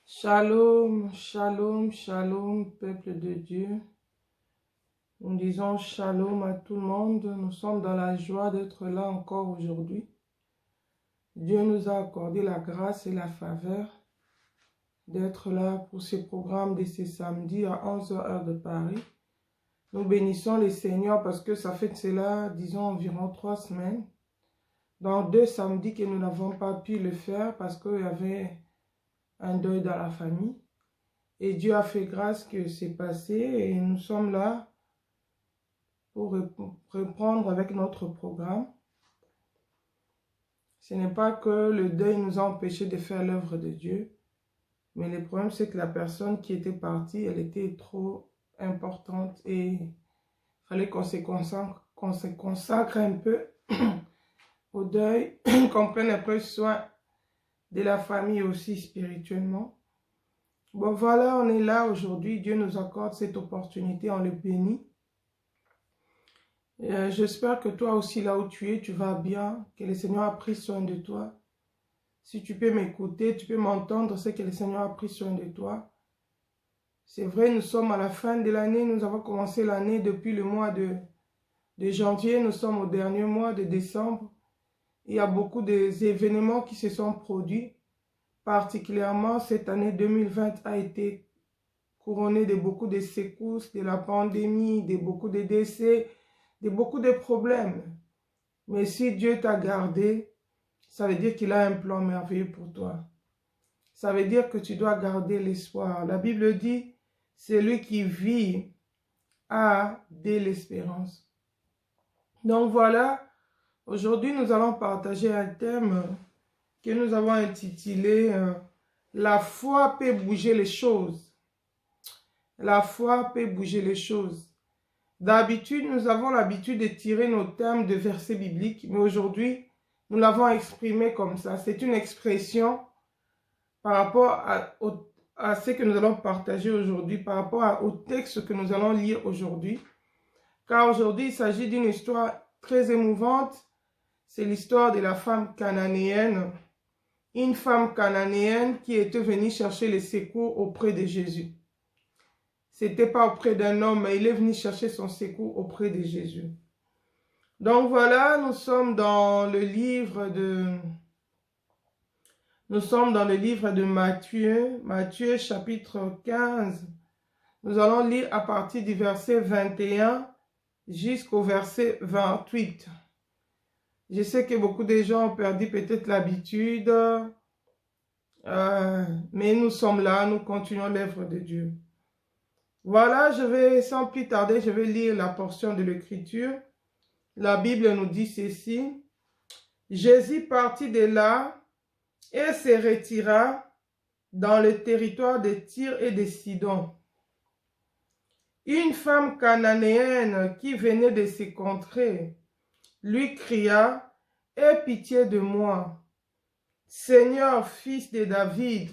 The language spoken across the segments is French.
Shalom, shalom, shalom, peuple de Dieu. Nous disons shalom à tout le monde. Nous sommes dans la joie d'être là encore aujourd'hui. Dieu nous a accordé la grâce et la faveur d'être là pour ce programme de ce samedi à 11h heure de Paris. Nous bénissons le Seigneur parce que ça fait cela, disons, environ 3 semaines. Dans 2 samedis que nous n'avons pas pu le faire parce qu'il y avait un deuil dans la famille. Et Dieu a fait grâce que c'est passé et nous sommes là pour reprendre avec notre programme. Ce n'est pas que le deuil nous a empêché de faire l'œuvre de Dieu, mais le problème c'est que la personne qui était partie, elle était trop importante et il fallait qu'on se consacre un peu au deuil, qu'on prenne un peu soin de la famille aussi spirituellement. Bon voilà, on est là aujourd'hui, Dieu nous accorde cette opportunité, on le bénit. J'espère que toi aussi là où tu es, tu vas bien, que le Seigneur a pris soin de toi. Si tu peux m'écouter, tu peux m'entendre, c'est que le Seigneur a pris soin de toi. C'est vrai, nous sommes à la fin de l'année, nous avons commencé l'année depuis le mois de janvier, nous sommes au dernier mois de décembre. Il y a beaucoup d'événements qui se sont produits. Particulièrement, cette année 2020 a été couronnée de beaucoup de secousses, de la pandémie, de beaucoup de décès, de beaucoup de problèmes. Mais si Dieu t'a gardé, ça veut dire qu'il a un plan merveilleux pour toi. Ça veut dire que tu dois garder l'espoir. La Bible dit, celui qui vit a de l'espérance. Donc voilà, aujourd'hui nous allons partager un thème que nous avons intitulé « La foi peut bouger les choses ». La foi peut bouger les choses. D'habitude, nous avons l'habitude de tirer nos thèmes de versets bibliques, mais aujourd'hui, nous l'avons exprimé comme ça. C'est une expression par rapport à ce que nous allons partager aujourd'hui, par rapport au texte que nous allons lire aujourd'hui. Car aujourd'hui, il s'agit d'une histoire très émouvante. C'est l'histoire de la femme cananéenne. Une femme cananéenne qui était venue chercher le secours auprès de Jésus. C'était pas auprès d'un homme, mais il est venu chercher son secours auprès de Jésus. Donc voilà, nous sommes dans le livre de Matthieu, Matthieu chapitre 15. Nous allons lire à partir du verset 21 jusqu'au verset 28. Je sais que beaucoup de gens ont perdu peut-être l'habitude, mais nous sommes là, nous continuons l'œuvre de Dieu. Voilà, sans plus tarder, je vais lire la portion de l'Écriture. La Bible nous dit ceci. Jésus partit de là et se retira dans le territoire de Tyr et de Sidon. Une femme cananéenne qui venait de ces contrées lui cria « Aie pitié de moi, Seigneur, fils de David.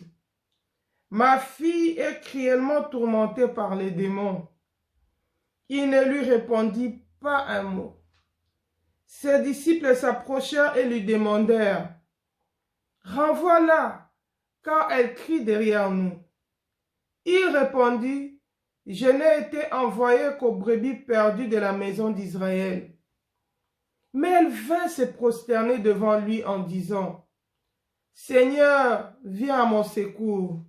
Ma fille est cruellement tourmentée par les démons. » Il ne lui répondit pas un mot. Ses disciples s'approchèrent et lui demandèrent « Renvoie-la, car elle crie derrière nous. » Il répondit « Je n'ai été envoyé qu'aux brebis perdues de la maison d'Israël. » Mais elle vint se prosterner devant lui en disant « Seigneur, viens à mon secours. »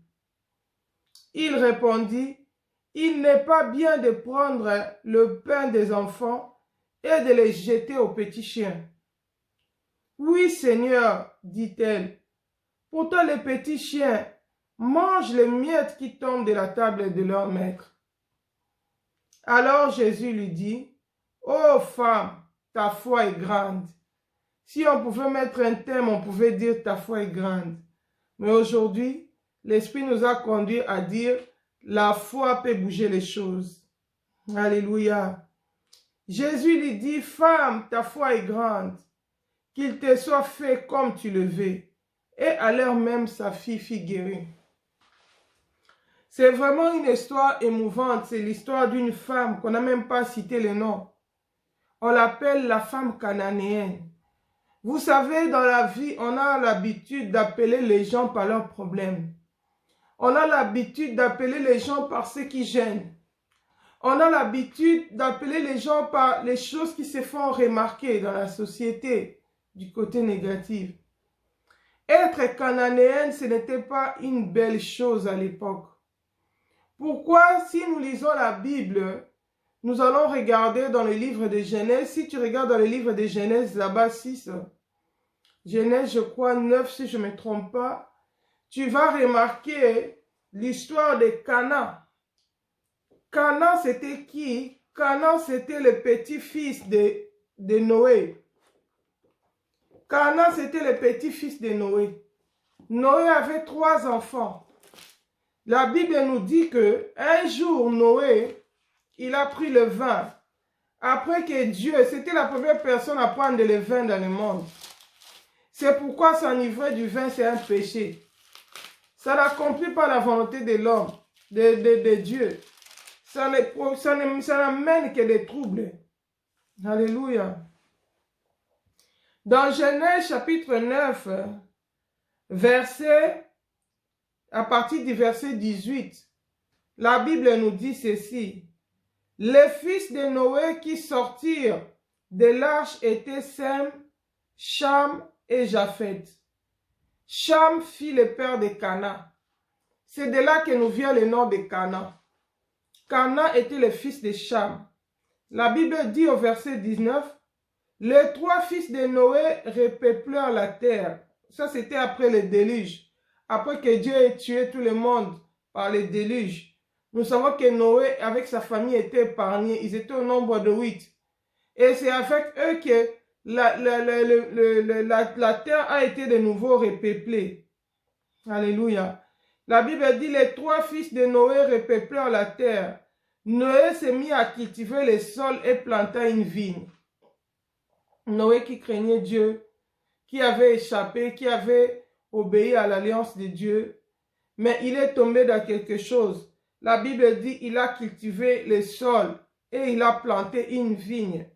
Il répondit « Il n'est pas bien de prendre le pain des enfants et de les jeter aux petits chiens. » « Oui, Seigneur, dit-elle, pourtant les petits chiens mangent les miettes qui tombent de la table de leur maître. » Alors Jésus lui dit « Ô femme, ta foi est grande. » Si on pouvait mettre un thème, on pouvait dire ta foi est grande. Mais aujourd'hui, l'Esprit nous a conduit à dire la foi peut bouger les choses. Alléluia. Jésus lui dit, femme, ta foi est grande. Qu'il te soit fait comme tu le veux. Et à l'heure même, sa fille fut guérie. C'est vraiment une histoire émouvante. C'est l'histoire d'une femme qu'on n'a même pas cité le nom. On l'appelle la femme cananéenne. Vous savez, dans la vie, on a l'habitude d'appeler les gens par leurs problèmes. On a l'habitude d'appeler les gens par ce qui gêne. On a l'habitude d'appeler les gens par les choses qui se font remarquer dans la société, du côté négatif. Être cananéenne, ce n'était pas une belle chose à l'époque. Pourquoi, si nous lisons la Bible, nous allons regarder dans le livre de Genèse. Si tu regardes dans le livre de Genèse, là-bas 6, Genèse, je crois 9, si je ne me trompe pas, tu vas remarquer l'histoire de Cana. Cana, c'était qui? Cana, c'était le petit-fils de Noé. Cana, c'était le petit-fils de Noé. Noé avait 3 enfants. La Bible nous dit que un jour, Noé, il a pris le vin. Après que Dieu, c'était la première personne à prendre le vin dans le monde. C'est pourquoi s'enivrer du vin, c'est un péché. Ça n'accomplit pas la volonté de l'homme, de Dieu. Ça n'amène que des troubles. Alléluia. Dans Genèse chapitre 9, à partir du verset 18, la Bible nous dit ceci. Les fils de Noé qui sortirent de l'arche étaient Sem, Cham et Japheth. Cham fit le père de Cana. C'est de là que nous vient le nom de Cana. Cana était le fils de Cham. La Bible dit au verset 19, les 3 fils de Noé repeuplèrent la terre. Ça, c'était après le déluge. Après que Dieu ait tué tout le monde par le déluge. Nous savons que Noé, avec sa famille, était épargné. Ils étaient au nombre de 8. Et c'est avec eux que la terre a été de nouveau repeuplée. Alléluia. La Bible dit, les 3 fils de Noé repeuplèrent la terre. Noé s'est mis à cultiver le sol et planta une vigne. Noé qui craignait Dieu, qui avait échappé, qui avait obéi à l'alliance de Dieu, mais il est tombé dans quelque chose. La Bible dit, il a cultivé le sol et il a planté une vigne.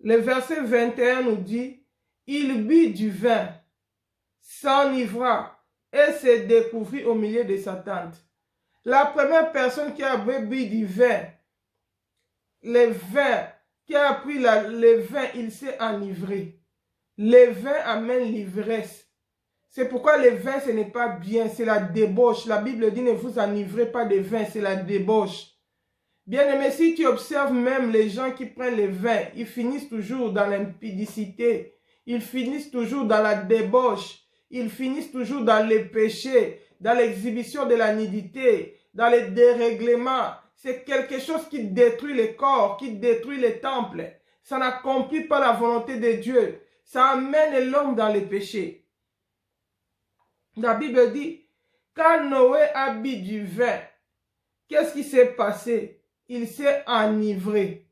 Le verset 21 nous dit, il but du vin, s'enivra et se découvrit au milieu de sa tente. La première personne qui a bu du vin, qui a pris le vin, il s'est enivré. Le vin amène l'ivresse. C'est pourquoi le vin, ce n'est pas bien, c'est la débauche. La Bible dit, ne vous enivrez pas de vin, c'est la débauche. Bien-aimé, si tu observes même les gens qui prennent le vin, ils finissent toujours dans l'impudicité, ils finissent toujours dans la débauche, ils finissent toujours dans les péchés, dans l'exhibition de la nudité, dans les dérèglements. C'est quelque chose qui détruit le corps, qui détruit les temples. Ça n'accomplit pas la volonté de Dieu. Ça amène l'homme dans les péchés. La Bible dit, quand Noé a bu du vin, qu'est-ce qui s'est passé? Il s'est enivré.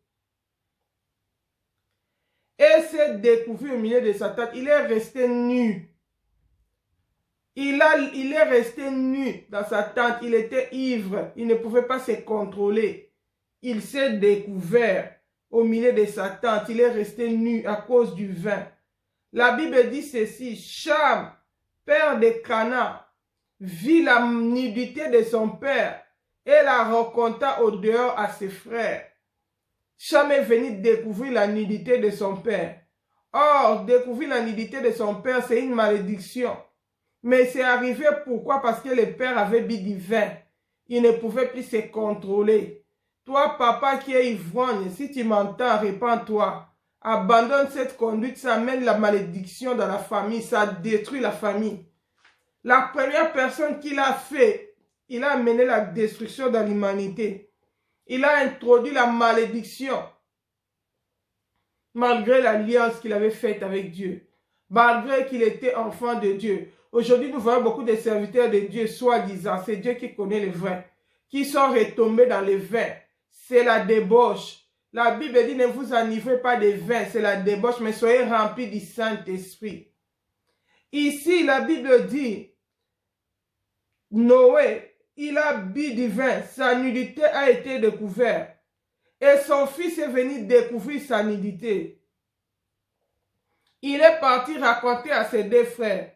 Et s'est découvert au milieu de sa tête. Il est resté nu. Il est resté nu dans sa tente. Il était ivre. Il ne pouvait pas se contrôler. Il s'est découvert au milieu de sa tente. Il est resté nu à cause du vin. La Bible dit ceci. Cham, père de Cana, vit la nudité de son père et la raconta au dehors à ses frères. Cham est venu découvrir la nudité de son père. Or, découvrir la nudité de son père, c'est une malédiction. Mais c'est arrivé pourquoi? Parce que le père avait bu du vin. Il ne pouvait plus se contrôler. Toi, papa qui es ivrogne, si tu m'entends, répands-toi. Abandonne cette conduite, ça amène la malédiction dans la famille, ça détruit la famille. La première personne qui l'a fait, il a amené la destruction dans l'humanité. Il a introduit la malédiction, malgré l'alliance qu'il avait faite avec Dieu, malgré qu'il était enfant de Dieu. Aujourd'hui, nous voyons beaucoup de serviteurs de Dieu, soi-disant, c'est Dieu qui connaît le vrai, qui sont retombés dans le vin. C'est la débauche. La Bible dit, ne vous enivrez pas de vin, c'est la débauche, mais soyez remplis du Saint-Esprit. Ici, la Bible dit, Noé, il a bu du vin, sa nudité a été découverte. Et son fils est venu découvrir sa nudité. il est parti raconter à ses deux frères.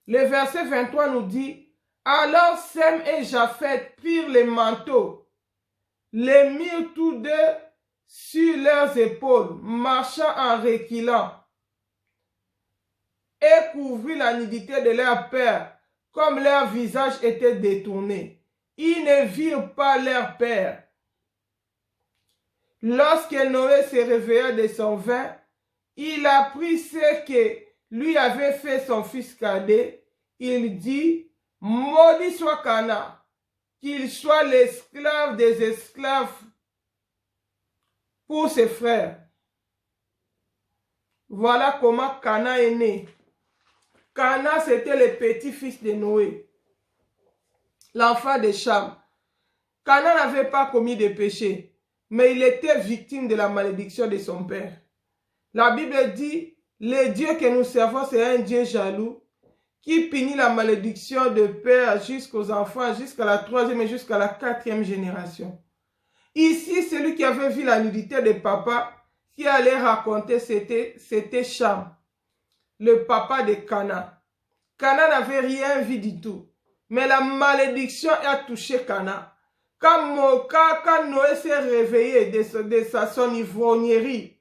Le verset 23 nous dit, alors Sem et Japheth prirent les manteaux, les mirent tous deux sur leurs épaules, marchant en reculant, et couvrirent la nudité de leur père, comme leur visage était détourné. Ils ne virent pas leur père. Lorsque Noé se réveilla de son vin, il apprit ce que lui avait fait son fils cadet. Il dit, maudit soit Canaan, qu'il soit l'esclave des esclaves pour ses frères. Voilà comment Canaan est né. Canaan, c'était le petit-fils de Noé, l'enfant de Cham. Canaan n'avait pas commis de péché, mais il était victime de la malédiction de son père. La Bible dit, le Dieu que nous servons, c'est un Dieu jaloux, qui punit la malédiction de père jusqu'aux enfants, jusqu'à la 3e et jusqu'à la 4e génération. Ici, celui qui avait vu la nudité de papa, qui allait raconter, c'était Cham, le papa de Canaan. Canaan n'avait rien vu du tout. Mais la malédiction a touché Canaan. Quand Noé s'est réveillé de son ivrognerie,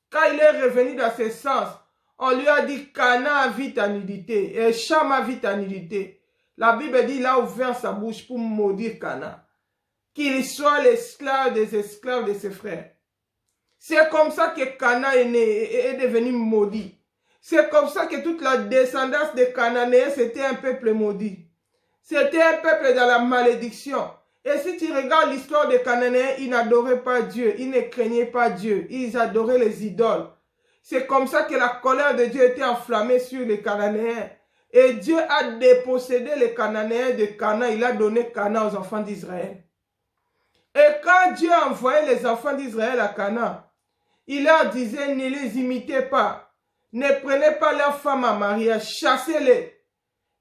quand il est revenu dans ses sens, on lui a dit, Canaan a vu ta nudité, et Cham a vu ta nudité. La Bible dit, il a ouvert sa bouche pour maudire Canaan. Qu'il soit l'esclave des esclaves de ses frères. C'est comme ça que Canaan est né et est devenu maudit. C'est comme ça que toute la descendance des Cananéens, c'était un peuple maudit. C'était un peuple dans la malédiction. Et si tu regardes l'histoire des Cananéens, ils n'adoraient pas Dieu, ils ne craignaient pas Dieu, ils adoraient les idoles. C'est comme ça que la colère de Dieu était enflammée sur les Cananéens. Et Dieu a dépossédé les Cananéens de Canaan, il a donné Canaan aux enfants d'Israël. Et quand Dieu a envoyé les enfants d'Israël à Canaan, il leur disait, ne les imitez pas, ne prenez pas leurs femmes en mariage, chassez-les,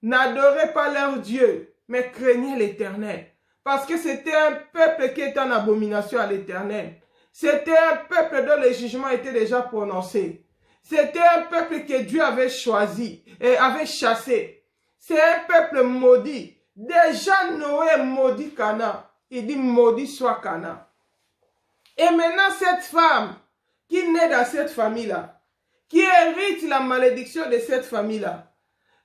n'adorez pas leur Dieu, mais craignez l'Éternel. Parce que c'était un peuple qui était en abomination à l'Éternel. C'était un peuple dont le jugement était déjà prononcé. C'était un peuple que Dieu avait choisi et avait chassé. C'est un peuple maudit. Déjà Noé maudit Canaan. Il dit maudit soit Canaan. Et maintenant cette femme qui naît dans cette famille-là, qui hérite la malédiction de cette famille-là,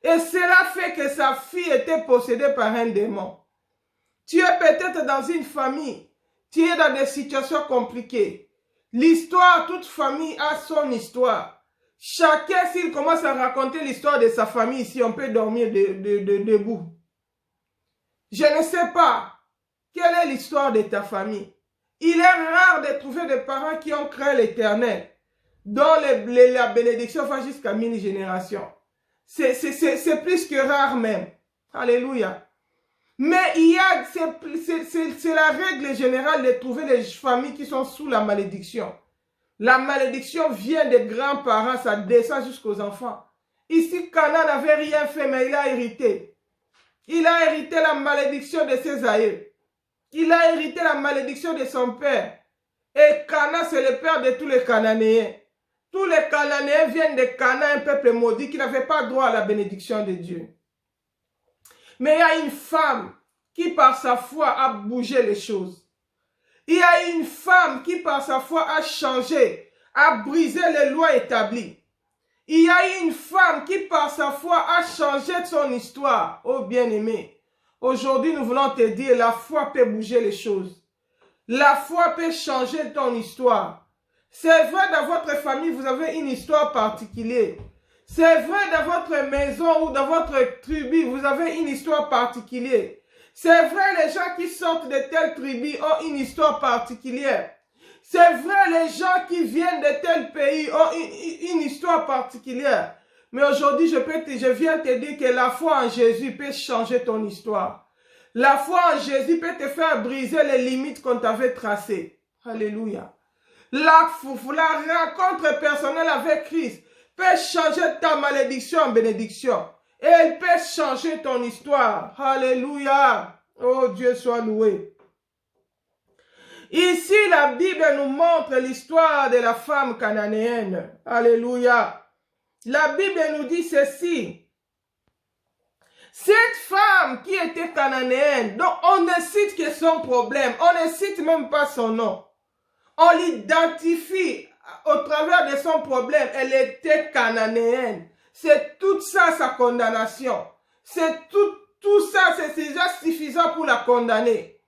et cela fait que sa fille était possédée par un démon. Tu es peut-être dans une famille, tu es dans des situations compliquées. L'histoire, toute famille a son histoire. Chacun, s'il commence à raconter l'histoire de sa famille ici, on peut dormir debout. Je ne sais pas quelle est l'histoire de ta famille. Il est rare de trouver des parents qui ont craint l'Éternel, dont la bénédiction va jusqu'à 1000 générations. C'est plus que rare même. Alléluia. Mais c'est la règle générale de trouver les familles qui sont sous la malédiction. La malédiction vient des grands-parents, ça descend jusqu'aux enfants. Ici, Canaan n'avait rien fait, mais il a hérité. Il a hérité la malédiction de ses aïeux. Il a hérité la malédiction de son père. Et Canaan, c'est le père de tous les Cananéens. Tous les Cananéens viennent de Canaan, un peuple maudit qui n'avait pas droit à la bénédiction de Dieu. Mais il y a une femme qui par sa foi a bougé les choses. Il y a une femme qui par sa foi a changé, a brisé les lois établies. Il y a une femme qui par sa foi a changé son histoire. Oh bien-aimé, aujourd'hui nous voulons te dire, la foi peut bouger les choses. La foi peut changer ton histoire. C'est vrai, dans votre famille, vous avez une histoire particulière. C'est vrai, dans votre maison ou dans votre tribu, vous avez une histoire particulière. C'est vrai, les gens qui sortent de telle tribu ont une histoire particulière. C'est vrai, les gens qui viennent de tel pays ont une histoire particulière. Mais aujourd'hui, je viens te dire que la foi en Jésus peut changer ton histoire. La foi en Jésus peut te faire briser les limites qu'on t'avait tracées. Alléluia. La rencontre personnelle avec Christ peut changer ta malédiction en bénédiction. Et elle peut changer ton histoire. Alléluia. Oh, Dieu soit loué. Ici, la Bible nous montre l'histoire de la femme cananéenne. Alléluia. La Bible nous dit ceci. Cette femme qui était cananéenne, donc on ne cite que son problème, on ne cite même pas son nom. On l'identifie au travers de son problème, elle était cananéenne. C'est tout ça sa condamnation. C'est tout ça, c'est déjà suffisant pour la condamner.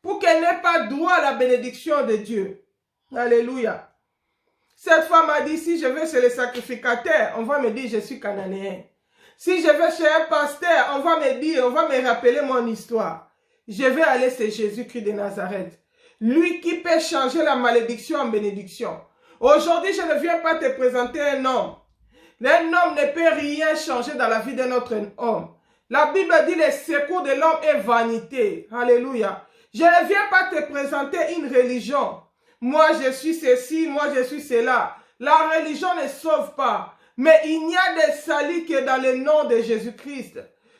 Pour qu'elle n'ait pas droit à la bénédiction de Dieu. Alléluia. Cette femme a dit, si je vais chez les sacrificateurs, on va me dire je suis cananéen. Si je vais chez un pasteur, on va me rappeler mon histoire. Je vais aller chez Jésus-Christ de Nazareth. Lui qui peut changer la malédiction en bénédiction. Aujourd'hui, je ne viens pas te présenter un homme. Un homme ne peut rien changer dans la vie d'un autre homme. La Bible dit le secours de l'homme est vanité. Alléluia. Je ne viens pas te présenter une religion. Moi, je suis ceci, moi, je suis cela. La religion ne sauve pas. Mais il n'y a de salut que dans le nom de Jésus-Christ.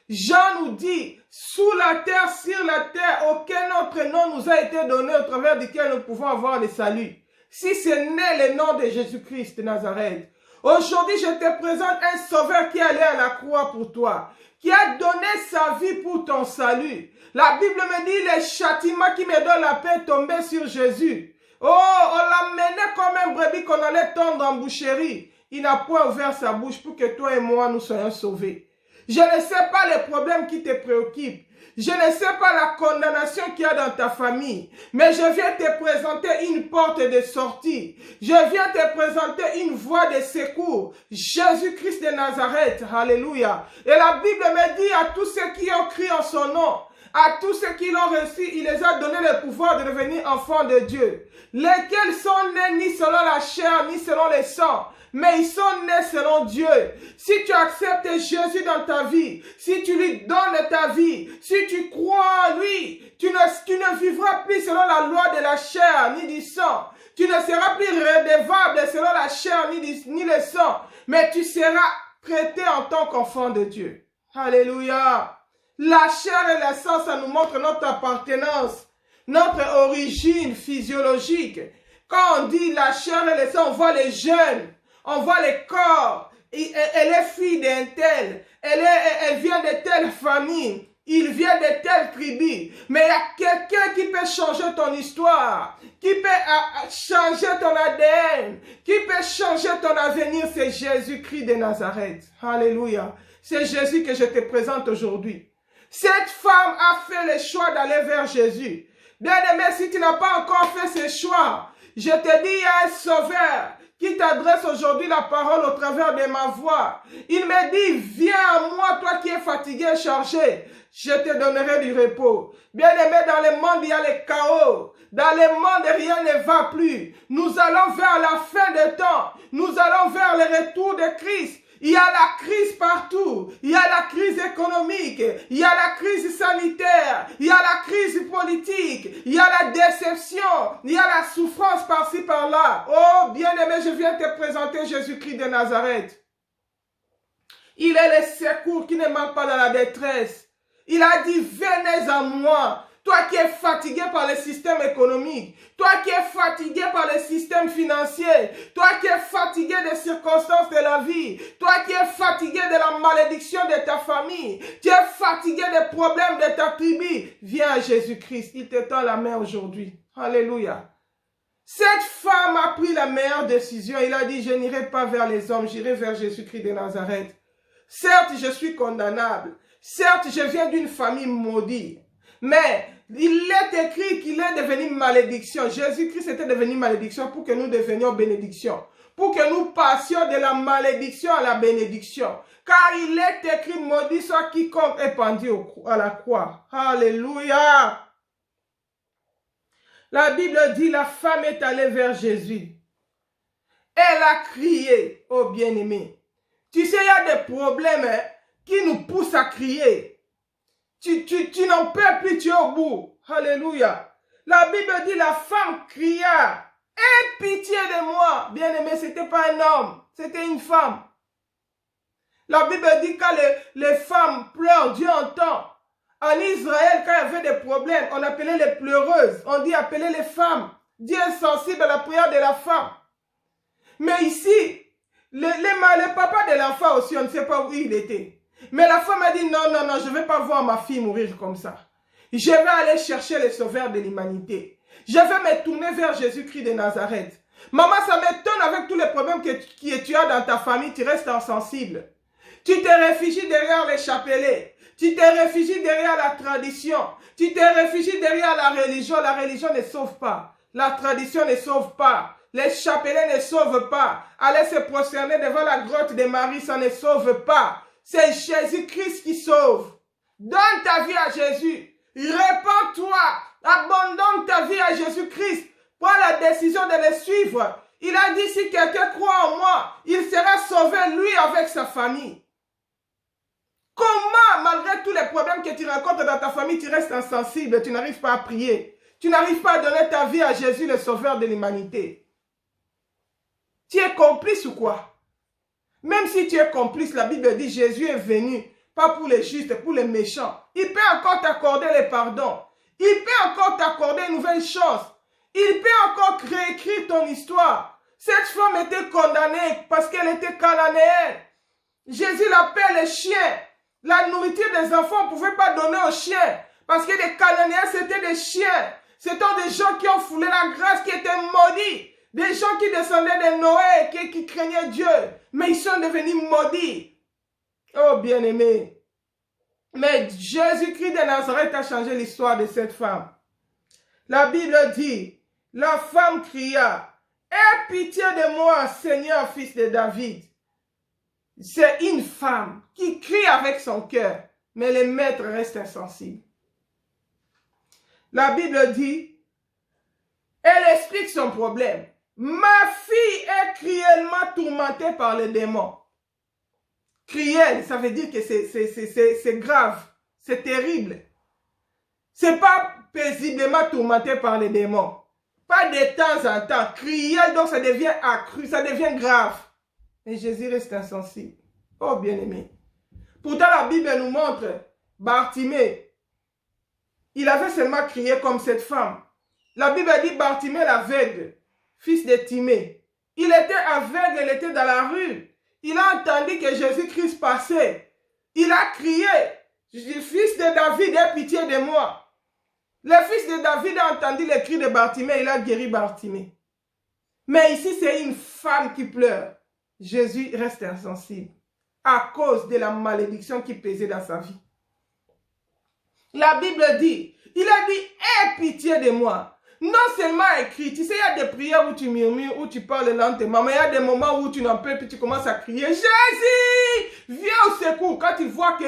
Jean nous dit, sous la terre, sur la terre, aucun autre nom nous a été donné au travers duquel nous pouvons avoir le salut. Si ce n'est le nom de Jésus-Christ de Nazareth. Aujourd'hui, je te présente un sauveur qui est allé à la croix pour toi, qui a donné sa vie pour ton salut. La Bible me dit, le châtiment qui me donne la paix est tombé sur Jésus. Oh, on l'a mené comme un brebis qu'on allait tendre en boucherie. Il n'a point ouvert sa bouche pour que toi et moi nous soyons sauvés. Je ne sais pas les problèmes qui te préoccupent. Je ne sais pas la condamnation qu'il y a dans ta famille. Mais je viens te présenter une porte de sortie. Je viens te présenter une voie de secours. Jésus-Christ de Nazareth. Alléluia. Et la Bible me dit à tous ceux qui ont crié en son nom, à tous ceux qui l'ont reçu, il les a donné le pouvoir de devenir enfants de Dieu. Lesquels sont nés ni selon la chair, ni selon le sang, mais ils sont nés selon Dieu. Si tu acceptes Jésus dans ta vie, si tu lui donnes ta vie, si tu crois en lui, tu ne vivras plus selon la loi de la chair ni du sang. Tu ne seras plus redevable selon la chair ni le sang, mais tu seras traité en tant qu'enfant de Dieu. Alléluia. La chair et le sang, ça nous montre notre appartenance, notre origine physiologique. Quand on dit la chair et le sang, on voit les jeunes, on voit les corps. Elle est fille d'un tel, elle vient de telle famille, il vient de telle tribu. Mais il y a quelqu'un qui peut changer ton histoire, qui peut changer ton ADN, qui peut changer ton avenir. C'est Jésus-Christ de Nazareth. Alléluia. C'est Jésus que je te présente aujourd'hui. Cette femme a fait le choix d'aller vers Jésus. Bien-aimé, si tu n'as pas encore fait ce choix, je te dis, il y a un sauveur qui t'adresse aujourd'hui la parole au travers de ma voix. Il me dit, viens à moi, toi qui es fatigué et chargé, je te donnerai du repos. Bien-aimé, dans le monde, il y a le chaos. Dans le monde, rien ne va plus. Nous allons vers la fin des temps. Nous allons vers le retour de Christ. Il y a la crise partout, il y a la crise économique, il y a la crise sanitaire, il y a la crise politique, il y a la déception, il y a la souffrance par-ci par-là. Oh, bien-aimé, je viens te présenter Jésus-Christ de Nazareth. Il est le secours qui ne manque pas dans la détresse. Il a dit, venez à moi. Toi qui es fatigué par le système économique, toi qui es fatigué par le système financier, toi qui es fatigué des circonstances de la vie, toi qui es fatigué de la malédiction de ta famille, tu es fatigué des problèmes de ta tribu, viens à Jésus-Christ, il te tend la main aujourd'hui. Alléluia. Cette femme a pris la meilleure décision, il a dit, je n'irai pas vers les hommes, j'irai vers Jésus-Christ de Nazareth. Certes, je suis condamnable, certes, je viens d'une famille maudite, mais il est écrit qu'il est devenu malédiction. Jésus-Christ était devenu malédiction pour que nous devenions bénédiction. Pour que nous passions de la malédiction à la bénédiction. Car il est écrit, maudit soit quiconque est pendu à la croix. Alléluia. La Bible dit, la femme est allée vers Jésus. Elle a crié, oh bien-aimé. Tu sais, il y a des problèmes qui nous poussent à crier. Tu n'en peux plus, tu es au bout. Alléluia. La Bible dit, la femme cria, aie pitié de moi. Bien-aimé, ce n'était pas un homme, c'était une femme. La Bible dit, quand les femmes pleurent, Dieu entend. En Israël, quand il y avait des problèmes, on appelait les pleureuses. On dit appeler les femmes. Dieu est sensible à la prière de la femme. Mais ici, Le papa de l'enfant aussi, on ne sait pas où il était. Mais la femme a dit, non, non, non, je ne vais pas voir ma fille mourir comme ça. Je vais aller chercher le sauveur de l'humanité. Je vais me tourner vers Jésus-Christ de Nazareth. Maman, ça m'étonne avec tous les problèmes que tu as dans ta famille, tu restes insensible. Tu te réfugies derrière les chapelets. Tu te réfugies derrière la tradition. Tu te réfugies derrière la religion. La religion ne sauve pas. La tradition ne sauve pas. Les chapelets ne sauvent pas. Aller se prosterner devant la grotte de Marie, ça ne sauve pas. C'est Jésus-Christ qui sauve. Donne ta vie à Jésus. Répands-toi. Abandonne ta vie à Jésus-Christ. Prends la décision de le suivre. Il a dit, si quelqu'un croit en moi, il sera sauvé, lui, avec sa famille. Comment, malgré tous les problèmes que tu rencontres dans ta famille, tu restes insensible, tu n'arrives pas à prier. Tu n'arrives pas à donner ta vie à Jésus, le sauveur de l'humanité. Tu es complice ou quoi? Même si tu es complice, la Bible dit Jésus est venu, pas pour les justes, pour les méchants. Il peut encore t'accorder le pardon. Il peut encore t'accorder une nouvelle chance. Il peut encore réécrire ton histoire. Cette femme était condamnée parce qu'elle était cananéenne. Jésus l'appelle les chiens. La nourriture des enfants, on ne pouvait pas donner aux chiens. Parce que les Cananéens, c'était des chiens. C'était des gens qui ont foulé la grâce, qui étaient maudits. Des gens qui descendaient de Noé, qui craignaient Dieu. Mais ils sont devenus maudits. Oh, bien-aimé. Mais Jésus-Christ de Nazareth a changé l'histoire de cette femme. La Bible dit, la femme cria, « Aie pitié de moi, Seigneur, fils de David. » C'est une femme qui crie avec son cœur, mais le maître reste insensible. La Bible dit, elle explique son problème. Ma fille est cruellement tourmentée par les démons. Cruelle, ça veut dire que c'est grave, c'est terrible. C'est pas paisiblement tourmentée par les démons. Pas de temps en temps. Cruelle, donc ça devient accru, ça devient grave. Et Jésus reste insensible. Oh bien-aimé. Pourtant la Bible nous montre Bartimée. Il avait seulement crié comme cette femme. La Bible dit Bartimée l'aveugle, fils de Timée. Il était aveugle, il était dans la rue. Il a entendu que Jésus-Christ passait. Il a crié, fils de David, aie pitié de moi. Le fils de David a entendu les cris de Bartimée, il a guéri Bartimée. Mais ici, c'est une femme qui pleure. Jésus reste insensible à cause de la malédiction qui pesait dans sa vie. La Bible dit, il a dit, aie pitié de moi. Non seulement écrit, tu sais, il y a des prières où tu murmures, où tu parles lentement, mais il y a des moments où tu n'en peux plus, tu commences à crier, Jésus, viens au secours. Quand tu vois que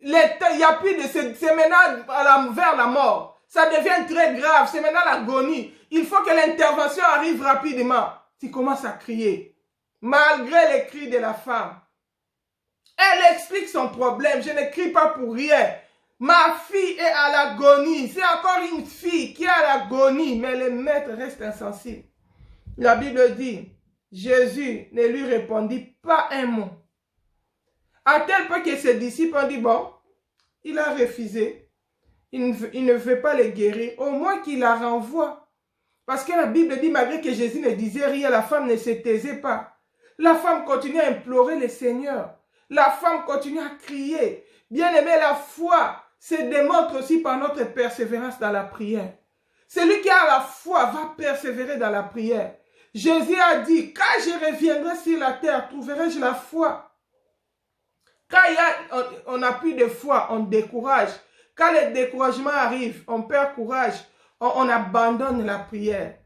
il n'y a plus de, c'est maintenant vers la mort. Ça devient très grave, c'est maintenant l'agonie. Il faut que l'intervention arrive rapidement. Tu commences à crier. Malgré les cris de la femme. Elle explique son problème. Je ne crie pas pour rien. Ma fille est à l'agonie. C'est encore une fille qui est à l'agonie. Mais le maître reste insensible. La Bible dit, Jésus ne lui répondit pas un mot. À tel point que ses disciples ont dit, bon, il a refusé. Il ne veut pas les guérir. Au moins qu'il la renvoie. Parce que la Bible dit, malgré que Jésus ne disait rien, la femme ne se taisait pas. La femme continue à implorer le Seigneur. La femme continue à crier. Bien-aimé, la foi se démontre aussi par notre persévérance dans la prière. Celui qui a la foi va persévérer dans la prière. Jésus a dit, quand je reviendrai sur la terre, trouverai-je la foi? Quand on n'a plus de foi, on décourage. Quand le découragement arrive, on perd courage, on abandonne la prière.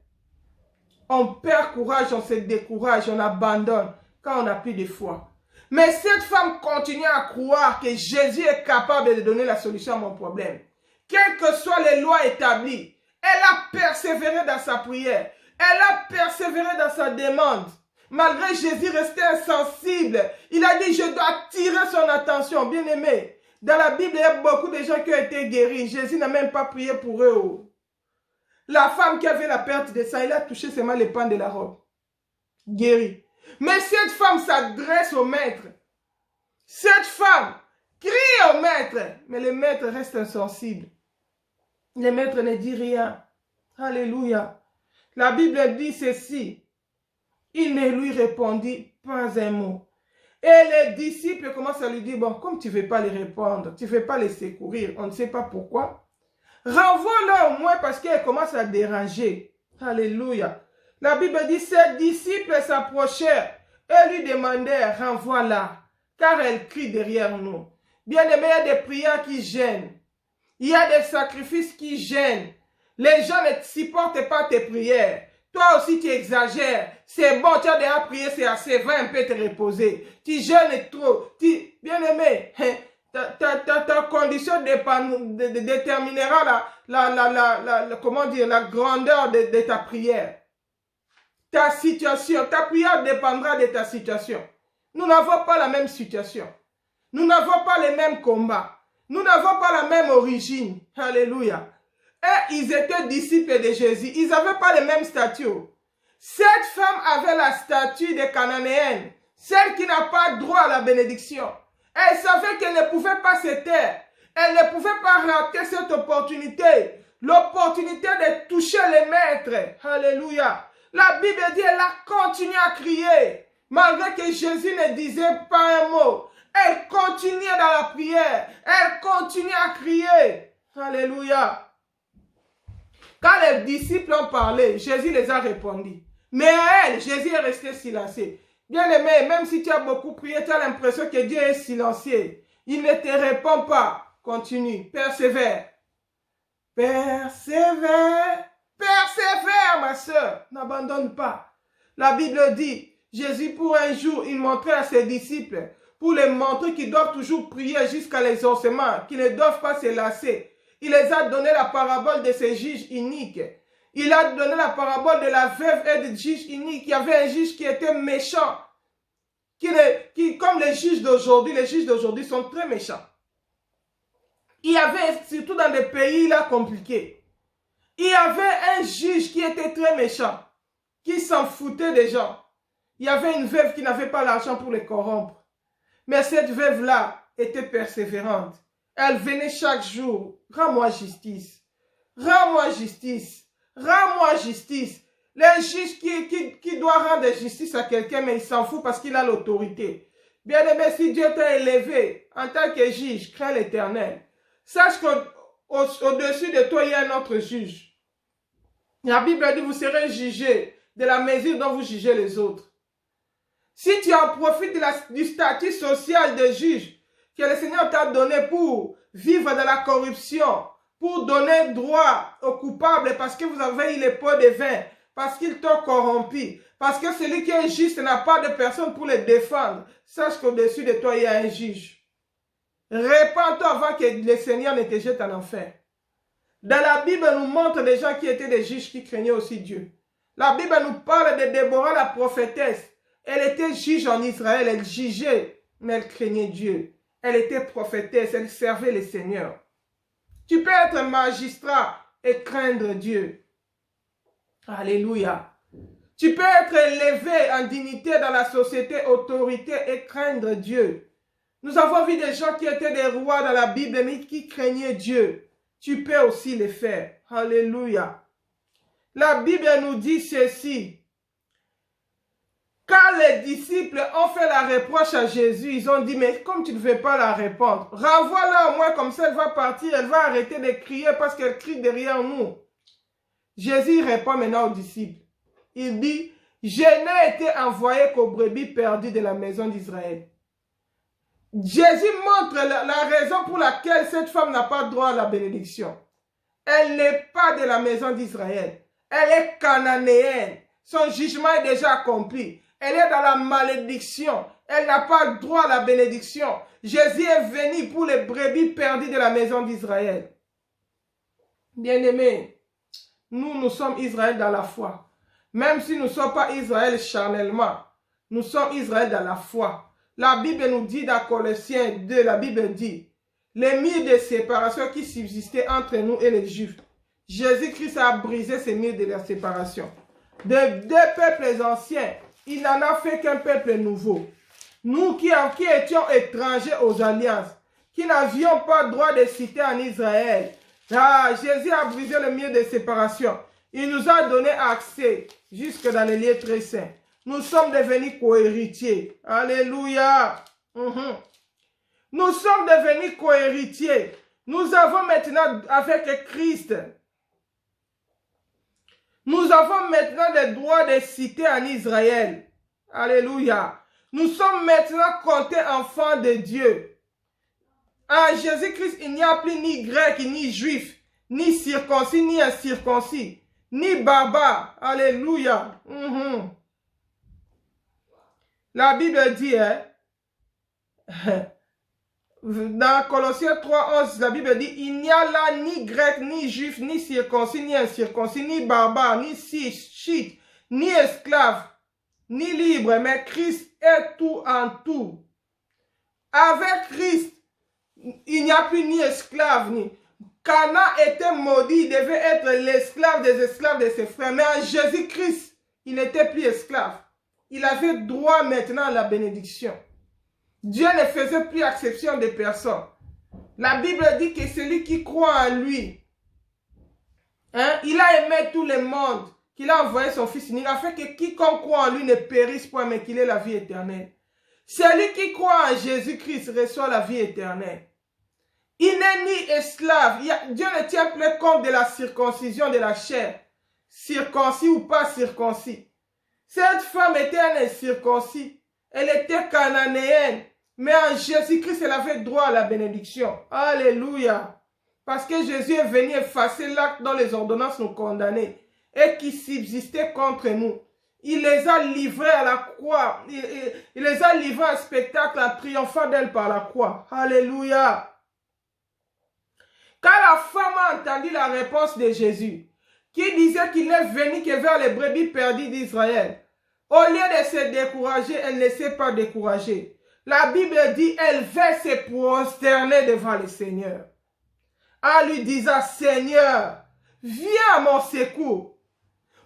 On perd courage, on se décourage, on abandonne quand on n'a plus de foi. Mais cette femme continue à croire que Jésus est capable de donner la solution à mon problème. Quelles que soient les lois établies, elle a persévéré dans sa prière. Elle a persévéré dans sa demande. Malgré Jésus restait insensible, il a dit, je dois attirer son attention. Bien aimé, dans la Bible, il y a beaucoup de gens qui ont été guéris. Jésus n'a même pas prié pour eux. La femme qui avait la perte de sang, il a touché seulement les pans de la robe. Guérie. Mais cette femme s'adresse au maître. Cette femme crie au maître. Mais le maître reste insensible. Le maître ne dit rien. Alléluia. La Bible dit ceci. Il ne lui répondit pas un mot. Et les disciples commencent à lui dire, bon, comme tu ne veux pas les répondre, tu ne veux pas les secourir, on ne sait pas pourquoi, renvoie-le au moins parce qu'elle commence à déranger. Alléluia. La Bible dit, ses disciples s'approchèrent et lui demandèrent, renvoie-la, car elle crie derrière nous. Bien-aimé, il y a des prières qui gênent. Il y a des sacrifices qui gênent. Les gens ne supportent pas tes prières. Toi aussi, tu exagères. C'est bon, tu as déjà prié, c'est assez. Va un peu te reposer. Tu jeûnes trop. Bien-aimé, ta condition déterminera comment dire, la grandeur de ta prière. Ta situation, ta prière dépendra de ta situation. Nous n'avons pas la même situation. Nous n'avons pas les mêmes combats. Nous n'avons pas la même origine. Alléluia. Et ils étaient disciples de Jésus. Ils n'avaient pas les mêmes statuts. Cette femme avait la statue des Cananéennes, celle qui n'a pas droit à la bénédiction. Elle savait qu'elle ne pouvait pas se taire. Elle ne pouvait pas rater cette opportunité. L'opportunité de toucher les maîtres. Alléluia. La Bible dit qu'elle a continué à crier. Malgré que Jésus ne disait pas un mot. Elle continuait dans la prière. Elle continuait à crier. Alléluia. Quand les disciples ont parlé, Jésus les a répondu. Mais à elle, Jésus est resté silencieux. Bien aimé, même si tu as beaucoup prié, tu as l'impression que Dieu est silencieux. Il ne te répond pas. Continue, persévère. Persévère. Persévère, ma soeur. N'abandonne pas. La Bible dit, Jésus pour un jour, il montrait à ses disciples, pour les montrer qu'ils doivent toujours prier jusqu'à l'exaucement, qu'ils ne doivent pas se lasser. Il les a donné la parabole de ces juges iniques. Il a donné la parabole de la veuve et du juge inique. Il y avait un juge qui était méchant. Comme les juges d'aujourd'hui sont très méchants. Il y avait, surtout dans des pays là compliqués, il y avait un juge qui était très méchant, qui s'en foutait des gens. Il y avait une veuve qui n'avait pas l'argent pour les corrompre. Mais cette veuve-là était persévérante. Elle venait chaque jour. Rends-moi justice. Rends-moi justice. Rends-moi justice. Le juge qui doit rendre justice à quelqu'un, mais il s'en fout parce qu'il a l'autorité. Bien aimé, si Dieu t'a élevé en tant que juge, crains l'Éternel. Sache qu'au-dessus de toi, il y a un autre juge. La Bible dit, vous serez jugés de la mesure dont vous jugez les autres. Si tu en profites du statut social de juge que le Seigneur t'a donné pour vivre dans la corruption, pour donner droit aux coupables parce que vous avez eu les pots de vin, parce qu'ils t'ont corrompu, parce que celui qui est juste n'a pas de personne pour les défendre, sache qu'au-dessus de toi, il y a un juge. Répands-toi avant que le Seigneur ne te jette en enfer. Dans la Bible, nous montre des gens qui étaient des juges qui craignaient aussi Dieu. La Bible nous parle de Déborah, la prophétesse. Elle était juge en Israël, elle jugeait, mais elle craignait Dieu. Elle était prophétesse, elle servait le Seigneur. Tu peux être magistrat et craindre Dieu. Alléluia. Tu peux être élevé en dignité dans la société, autorité et craindre Dieu. Nous avons vu des gens qui étaient des rois dans la Bible, mais qui craignaient Dieu. Tu peux aussi le faire. Alléluia. La Bible nous dit ceci. Quand les disciples ont fait la reproche à Jésus, ils ont dit, mais comme tu ne veux pas la répondre, renvoie-la au moins, comme ça elle va partir, elle va arrêter de crier parce qu'elle crie derrière nous. Jésus répond maintenant aux disciples. Il dit, je n'ai été envoyé qu'aux brebis perdues de la maison d'Israël. Jésus montre la raison pour laquelle cette femme n'a pas droit à la bénédiction. Elle n'est pas de la maison d'Israël. Elle est cananéenne. Son jugement est déjà accompli. Elle est dans la malédiction. Elle n'a pas droit à la bénédiction. Jésus est venu pour les brebis perdues de la maison d'Israël. Bien-aimés, nous sommes Israël dans la foi. Même si nous ne sommes pas Israël charnellement, nous sommes Israël dans la foi. La Bible nous dit dans Colossiens 2, la Bible dit, les murs de séparation qui subsistaient entre nous et les Juifs, Jésus-Christ a brisé ces murs de la séparation. De deux peuples anciens, il n'en a fait qu'un peuple nouveau. Nous qui étions étrangers aux alliances, qui n'avions pas droit de cité en Israël, Jésus a brisé le mur de séparation. Il nous a donné accès jusque dans les lieux très saints. Nous sommes devenus co-héritiers. Alléluia. Nous sommes devenus co-héritiers. Nous avons maintenant, avec Christ, nous avons maintenant les droits de cité en Israël. Alléluia. Nous sommes maintenant comptés enfants de Dieu. En Jésus-Christ, il n'y a plus ni grec, ni juif, ni circoncis, ni incirconcis, ni barbare. Alléluia. La Bible dit, dans Colossiens 3:11, la Bible dit, il n'y a là ni grec, ni juif, ni circoncis, ni incirconcis, ni barbare, ni scythe, ni esclave, ni libre, mais Christ est tout en tout. Avec Christ, il n'y a plus ni esclave, ni... Cana était maudit, il devait être l'esclave des esclaves de ses frères. Mais en Jésus-Christ, il n'était plus esclave. Il avait droit maintenant à la bénédiction. Dieu ne faisait plus exception de personne. La Bible dit que celui qui croit en lui, il a aimé tout le monde, qu'il a envoyé son Fils unique, afin que quiconque croit en lui ne périsse point, mais qu'il ait la vie éternelle. Celui qui croit en Jésus-Christ reçoit la vie éternelle. Il n'est ni esclave. Dieu ne tient plus compte de la circoncision de la chair. Circoncis ou pas circoncis. Cette femme était un incirconcis. Elle était cananéenne. Mais en Jésus-Christ, elle avait droit à la bénédiction. Alléluia. Parce que Jésus est venu effacer l'acte dont les ordonnances nous condamnaient et qui subsistait contre nous. Il les a livrés à la croix. Il les a livrés à un spectacle en triomphant d'elle par la croix. Alléluia. Quand la femme a entendu la réponse de Jésus, qui disait qu'il n'est venu que vers les brebis perdues d'Israël, au lieu de se décourager, elle ne s'est pas découragée. La Bible dit, elle va se prosterner devant le Seigneur. En lui disant, Seigneur, viens à mon secours.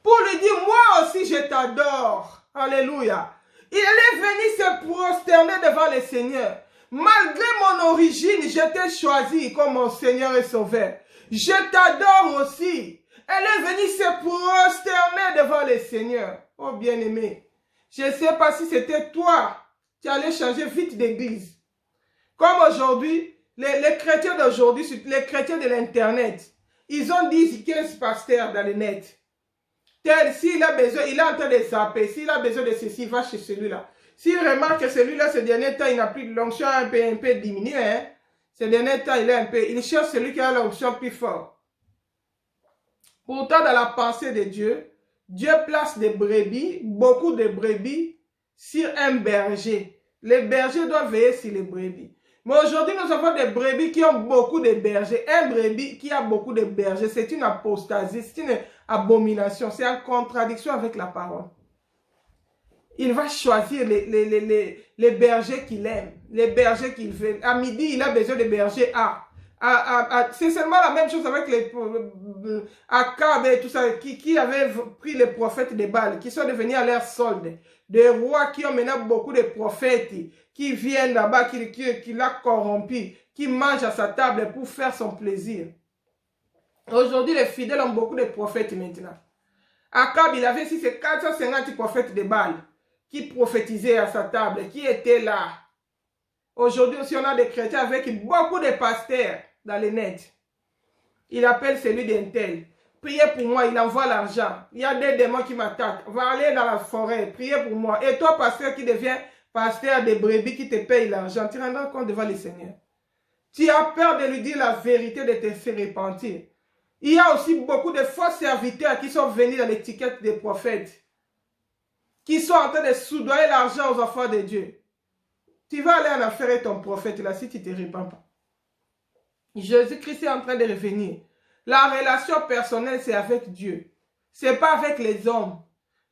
Pour lui dire, moi aussi je t'adore. Alléluia. Il est venu se prosterner devant le Seigneur. Malgré mon origine, je t'ai choisi comme mon Seigneur et Sauveur. Je t'adore aussi. Elle est venue se prosterner devant le Seigneur. Oh bien-aimé, je ne sais pas si c'était toi qui allais changer vite d'église. Comme aujourd'hui, les chrétiens d'aujourd'hui, les chrétiens de l'Internet, ils ont 10-15 pasteurs dans le net. Tel, s'il a besoin, il est en train de zapper. S'il a besoin de ceci, il va chez celui-là. S'il remarque que celui-là, ces derniers temps, il n'a plus de l'onction un peu diminué. Ces derniers temps, il cherche celui qui a l'onction plus forte. Pourtant, dans la pensée de Dieu, Dieu place des brebis, beaucoup de brebis, sur un berger. Les bergers doivent veiller sur les brebis. Mais aujourd'hui, nous avons des brebis qui ont beaucoup de bergers. Un brebis qui a beaucoup de bergers, c'est une apostasie, c'est une abomination. C'est en contradiction avec la parole. Il va choisir les bergers qu'il aime, les bergers qu'il veut. À midi, il a besoin de bergers A. C'est seulement la même chose avec les Akab et tout ça, qui avaient pris les prophètes de Baal, qui sont devenus à leur solde. Des rois qui ont maintenant beaucoup de prophètes, qui viennent là-bas, qui l'a corrompu, qui mangent à sa table pour faire son plaisir. Aujourd'hui, les fidèles ont beaucoup de prophètes maintenant. Akab, il avait ici ces 450 prophètes de Baal qui prophétisaient à sa table, qui étaient là. Aujourd'hui aussi, on a des chrétiens avec beaucoup de pasteurs dans les nets. Il appelle celui d'un tel. Priez pour moi, il envoie l'argent. Il y a des démons qui m'attaquent. Va aller dans la forêt, priez pour moi. Et toi, pasteur qui devient pasteur des brebis qui te paye l'argent, tu rendras compte devant le Seigneur. Tu as peur de lui dire la vérité, de te faire repentir. Il y a aussi beaucoup de faux serviteurs qui sont venus dans l'étiquette des prophètes, qui sont en train de soudoyer l'argent aux enfants de Dieu. Tu vas aller en enfer et ton prophète là si tu ne te repens pas. Jésus-Christ est en train de revenir. La relation personnelle, c'est avec Dieu. Ce n'est pas avec les hommes.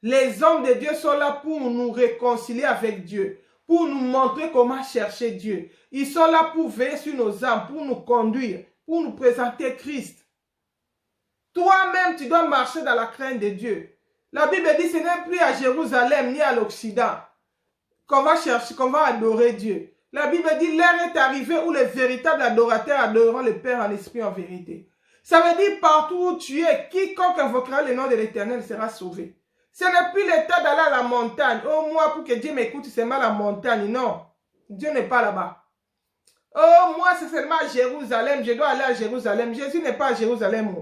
Les hommes de Dieu sont là pour nous réconcilier avec Dieu, pour nous montrer comment chercher Dieu. Ils sont là pour veiller sur nos âmes, pour nous conduire, pour nous présenter Christ. Toi-même, tu dois marcher dans la crainte de Dieu. La Bible dit que ce n'est plus à Jérusalem ni à l'Occident qu'on va chercher, qu'on va adorer Dieu. La Bible dit l'heure est arrivée où les véritables adorateurs adoreront le Père en esprit en vérité. Ça veut dire partout où tu es, quiconque invoquera le nom de l'Éternel sera sauvé. Ce n'est plus le temps d'aller à la montagne. Oh, moi, pour que Dieu m'écoute, c'est mal à la montagne. Non, Dieu n'est pas là-bas. Oh, moi, c'est seulement à Jérusalem. Je dois aller à Jérusalem. Jésus n'est pas à Jérusalem.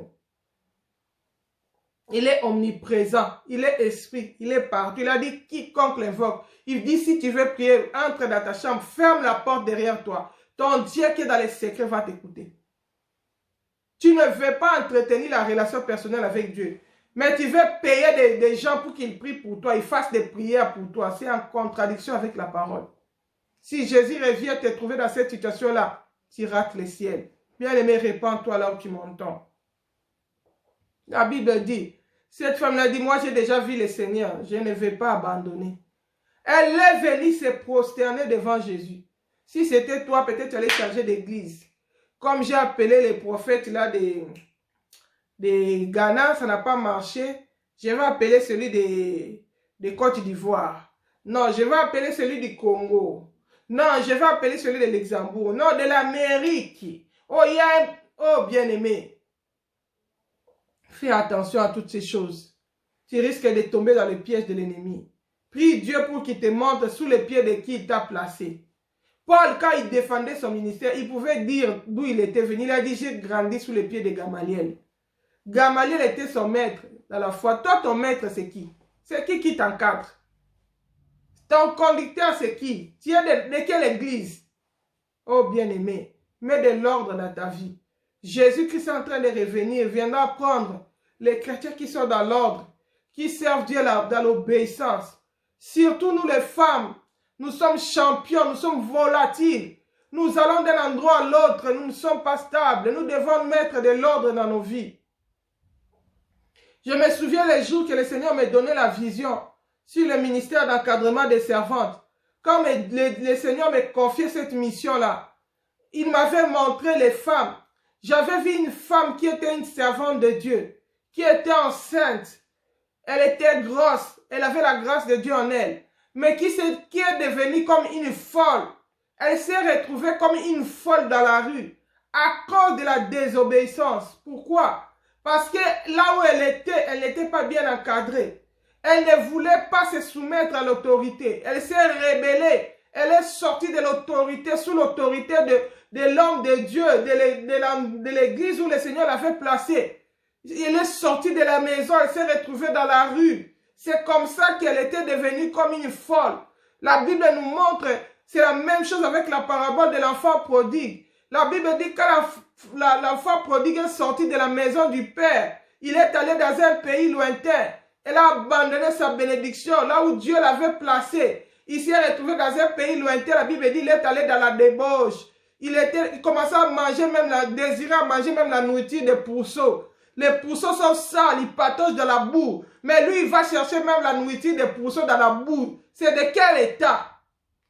Il est omniprésent. Il est esprit. Il est partout. Il a dit quiconque l'invoque. Il dit si tu veux prier, entre dans ta chambre, ferme la porte derrière toi. Ton Dieu qui est dans les secrets va t'écouter. Tu ne veux pas entretenir la relation personnelle avec Dieu. Mais tu veux payer des gens pour qu'ils prient pour toi. Ils fassent des prières pour toi. C'est en contradiction avec la parole. Si Jésus revient te trouver dans cette situation-là, tu rates le ciel. Bien-aimé, répands-toi là où tu m'entends. La Bible dit, cette femme-là dit, moi j'ai déjà vu le Seigneur, je ne vais pas abandonner. Elle est venue se prosterner devant Jésus. Si c'était toi, peut-être tu allais changer d'église. Comme j'ai appelé les prophètes là des Ghana, ça n'a pas marché. Je vais appeler celui de Côte d'Ivoire. Non, je vais appeler celui du Congo. Non, je vais appeler celui de Luxembourg. Non, de l'Amérique. Oh, il y a un... Oh, bien-aimé. Fais attention à toutes ces choses. Tu risques de tomber dans le piège de l'ennemi. Prie Dieu pour qu'il te montre sous les pieds de qui il t'a placé. Paul, quand il défendait son ministère, il pouvait dire d'où il était venu. Il a dit, j'ai grandi sous les pieds de Gamaliel. Gamaliel était son maître dans la foi. Toi, ton maître, c'est qui? C'est qui t'encadre? Ton conducteur, c'est qui? Tu es de quelle église? Oh, bien-aimé, mets de l'ordre dans ta vie. Jésus-Christ est en train de revenir, viendra prendre les chrétiens qui sont dans l'ordre, qui servent Dieu dans l'obéissance. Surtout nous les femmes, nous sommes champions, nous sommes volatiles. Nous allons d'un endroit à l'autre, nous ne sommes pas stables. Nous devons mettre de l'ordre dans nos vies. Je me souviens les jours que le Seigneur me donnait la vision sur le ministère d'encadrement des servantes. Quand le Seigneur me confiait cette mission-là, il m'avait montré les femmes. J'avais vu une femme qui était une servante de Dieu, qui était enceinte. Elle était grosse, elle avait la grâce de Dieu en elle, mais qui est devenue comme une folle. Elle s'est retrouvée comme une folle dans la rue à cause de la désobéissance. Pourquoi? Parce que là où elle n'était pas bien encadrée. Elle ne voulait pas se soumettre à l'autorité. Elle s'est rébellée. Elle est sortie de l'autorité, sous l'autorité de l'homme de Dieu, de l'église où le Seigneur l'avait placée. Elle est sortie de la maison, elle s'est retrouvée dans la rue. C'est comme ça qu'elle était devenue comme une folle. La Bible nous montre, c'est la même chose avec la parabole de l'enfant prodigue. La Bible dit que l'enfant prodigue est sorti de la maison du Père. Il est allé dans un pays lointain. Elle a abandonné sa bénédiction, là où Dieu l'avait placé. Il s'est retrouvé dans un pays lointain. La Bible dit qu'il est allé dans la débauche. Il commençait à manger désirait à manger même la nourriture des pourceaux. Les pourceaux sont sales, ils patauchent dans la boue. Mais lui, il va chercher même la nourriture des pourceaux dans la boue. C'est de quel état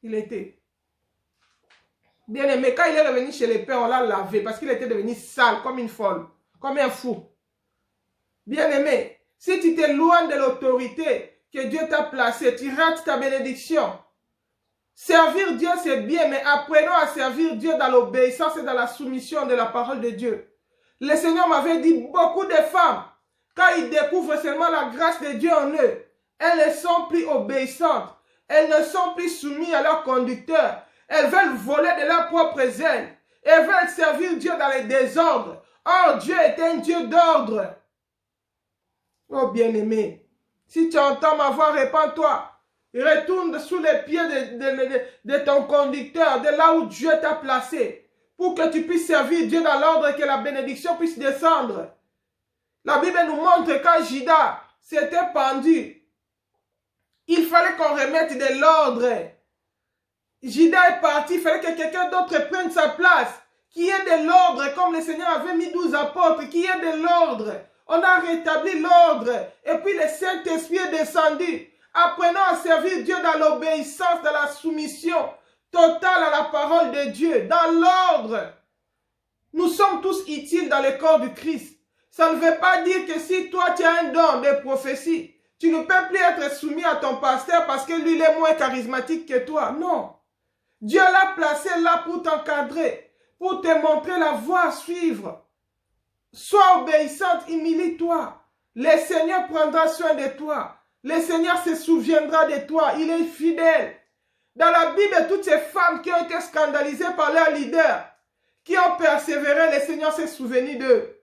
il était? Bien aimé, quand il est revenu chez les pères, on l'a lavé parce qu'il était devenu sale, comme une folle, comme un fou. Bien aimé, si tu t'éloignes de l'autorité que Dieu t'a placée, tu rates ta bénédiction. Servir Dieu, c'est bien, mais apprenons à servir Dieu dans l'obéissance et dans la soumission de la parole de Dieu. Le Seigneur m'avait dit, beaucoup de femmes, quand ils découvrent seulement la grâce de Dieu en eux, elles ne sont plus obéissantes. Elles ne sont plus soumises à leur conducteur. Elles veulent voler de leurs propres ailes. Elles veulent servir Dieu dans les désordres. Or, Dieu est un Dieu d'ordre. Oh bien-aimé, si tu entends ma voix, répands-toi. Retourne sous les pieds de ton conducteur, de là où Dieu t'a placé, pour que tu puisses servir Dieu dans l'ordre et que la bénédiction puisse descendre. La Bible nous montre quand Judas s'était pendu, il fallait qu'on remette de l'ordre. Judas est parti, il fallait que quelqu'un d'autre prenne sa place, qui ait de l'ordre, comme le Seigneur avait mis 12 apôtres, qui ait de l'ordre. On a rétabli l'ordre, et puis le Saint-Esprit est descendu. Apprenons à servir Dieu dans l'obéissance, dans la soumission totale à la parole de Dieu, dans l'ordre. Nous sommes tous utiles dans le corps du Christ. Ça ne veut pas dire que si toi tu as un don de prophétie, tu ne peux plus être soumis à ton pasteur parce que lui il est moins charismatique que toi. Non. Dieu l'a placé là pour t'encadrer, pour te montrer la voie à suivre. Sois obéissante, humilie-toi. Le Seigneur prendra soin de toi. le Seigneur se souviendra de toi. Il est fidèle. Dans la Bible, toutes ces femmes qui ont été scandalisées par leur leader, qui ont persévéré, le Seigneur s'est souvenu d'eux.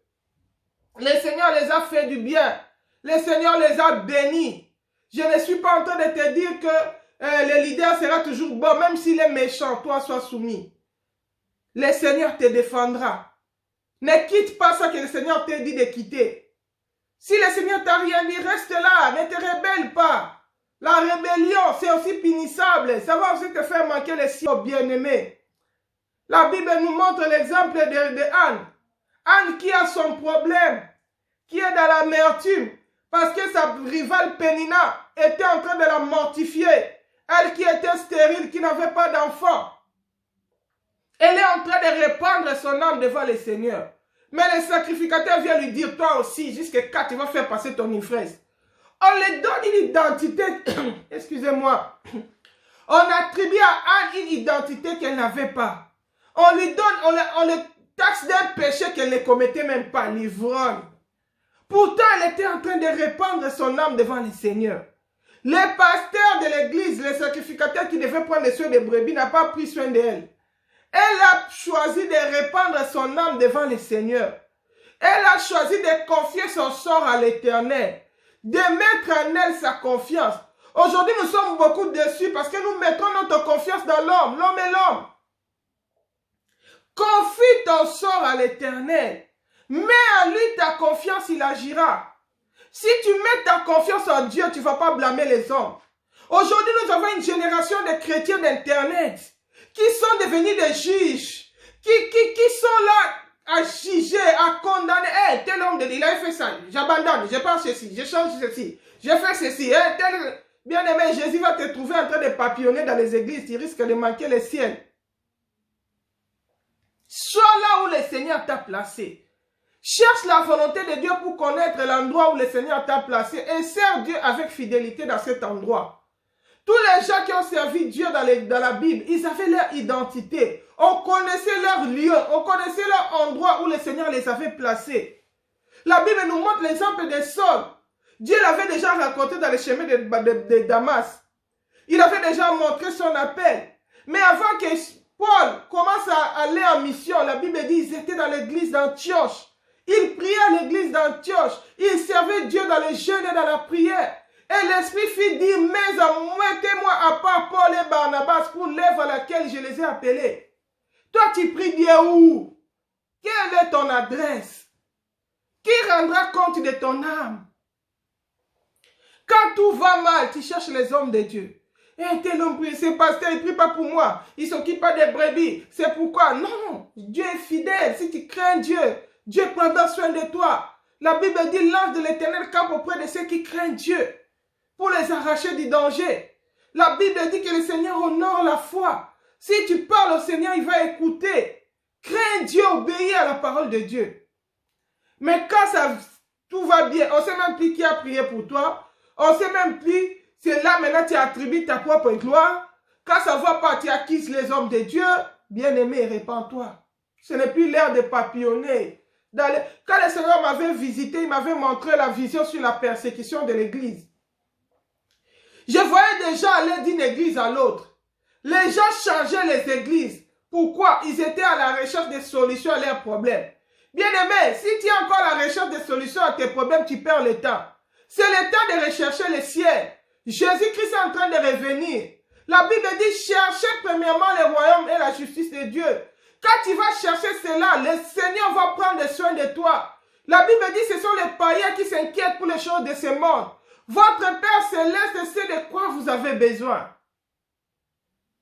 Le Seigneur les a fait du bien. Le Seigneur les a bénis. Je ne suis pas en train de te dire que le leader sera toujours bon, même s'il est méchant, toi sois soumis. Le Seigneur te défendra. Ne quitte pas ça que le Seigneur t'a dit de quitter. Si le Seigneur t'a rien dit, reste là, ne te rebelle pas. La rébellion, c'est aussi punissable. Ça va aussi te faire manquer les cieux bien-aimés. La Bible nous montre l'exemple de Anne. Anne qui a son problème, qui est dans l'amertume, parce que sa rivale Pénina était en train de la mortifier. Elle qui était stérile, qui n'avait pas d'enfant. Elle est en train de répandre son âme devant le Seigneur. Mais le sacrificateur vient lui dire, toi aussi, jusqu'à quand tu vas faire passer ton ivresse. On lui donne une identité, excusez-moi, on attribue à Anne une identité qu'elle n'avait pas. On lui donne, on le taxe d'un péché qu'elle ne commettait même pas, l'ivrogne. Pourtant, elle était en train de répandre son âme devant le Seigneur. Le pasteur de l'église, le sacrificateur qui devait prendre soin des brebis, n'a pas pris soin d'elle. Elle a choisi de répandre son âme devant le Seigneur. Elle a choisi de confier son sort à l'Éternel, de mettre en elle sa confiance. Aujourd'hui, nous sommes beaucoup déçus parce que nous mettons notre confiance dans l'homme, l'homme est l'homme. Confie ton sort à l'Éternel. Mets en lui ta confiance, il agira. Si tu mets ta confiance en Dieu, tu ne vas pas blâmer les hommes. Aujourd'hui, nous avons une génération de chrétiens d'Internet qui sont devenus des juges, qui sont là à juger, à condamner. Hey, tel homme de Dieu, il a fait ça, j'abandonne, je pense ceci, je change ceci, je fais ceci. Hey, bien-aimé, Jésus va te trouver en train de papillonner dans les églises, tu risques de manquer le ciel. Sois là où le Seigneur t'a placé. Cherche la volonté de Dieu pour connaître l'endroit où le Seigneur t'a placé et sers Dieu avec fidélité dans cet endroit. Tous les gens qui ont servi Dieu dans la Bible, ils avaient leur identité. On connaissait leur lieu, on connaissait leur endroit où le Seigneur les avait placés. La Bible nous montre l'exemple de Saul. Dieu l'avait déjà raconté dans les chemins de Damas. Il avait déjà montré son appel. Mais avant que Paul commence à aller en mission, la Bible dit qu'ils étaient dans l'église d'Antioche. Ils priaient à l'église d'Antioche. Ils servaient Dieu dans le jeûne et dans la prière. Et l'Esprit fit dire, mais mettez-moi à part Paul et Barnabas pour l'œuvre à laquelle je les ai appelés. Toi, tu pries Dieu où? Quelle est ton adresse? Qui rendra compte de ton âme? Quand tout va mal, tu cherches les hommes de Dieu. Et tel homme prie, ce pasteur, il ne prie pas pour moi. Il ne s'occupe pas des brebis. C'est pourquoi? Non, Dieu est fidèle. Si tu crains Dieu, Dieu prendra soin de toi. La Bible dit, l'ange de l'Éternel campe auprès de ceux qui craignent Dieu, pour les arracher du danger. La Bible dit que le Seigneur honore la foi. Si tu parles au Seigneur, il va écouter. Crains Dieu, obéis à la parole de Dieu. Mais quand tout va bien, on ne sait même plus qui a prié pour toi. On ne sait même plus, c'est là maintenant tu attribues ta propre gloire. Quand ça ne va pas, tu acquises les hommes de Dieu. Bien-aimé, répands-toi. Ce n'est plus l'heure de papillonner. Quand le Seigneur m'avait visité, il m'avait montré la vision sur la persécution de l'église. Je voyais des gens aller d'une église à l'autre. Les gens changeaient les églises. Pourquoi? Ils étaient à la recherche de solutions à leurs problèmes. Bien-aimé, si tu es encore à la recherche de solutions à tes problèmes, tu perds le temps. C'est le temps de rechercher le ciel. Jésus-Christ est en train de revenir. La Bible dit, cherchez premièrement le royaume et la justice de Dieu. Quand tu vas chercher cela, le Seigneur va prendre soin de toi. La Bible dit, ce sont les païens qui s'inquiètent pour les choses de ce monde. Votre Père Céleste sait de quoi vous avez besoin.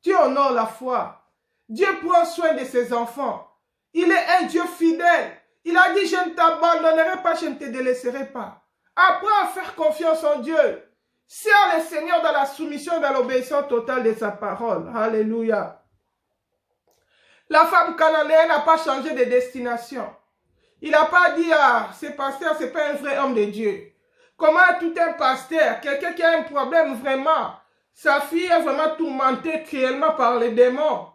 Dieu honore la foi. Dieu prend soin de ses enfants. Il est un Dieu fidèle. Il a dit, je ne t'abandonnerai pas, je ne te délaisserai pas. Apprends à faire confiance en Dieu. Sers le Seigneur dans la soumission et dans l'obéissance totale de sa parole. Alléluia. La femme cananéenne n'a pas changé de destination. Il n'a pas dit, ah, ce pasteur, ce n'est pas un vrai homme de Dieu. Comment tout un pasteur, quelqu'un qui a un problème vraiment, sa fille est vraiment tourmentée cruellement par les démons.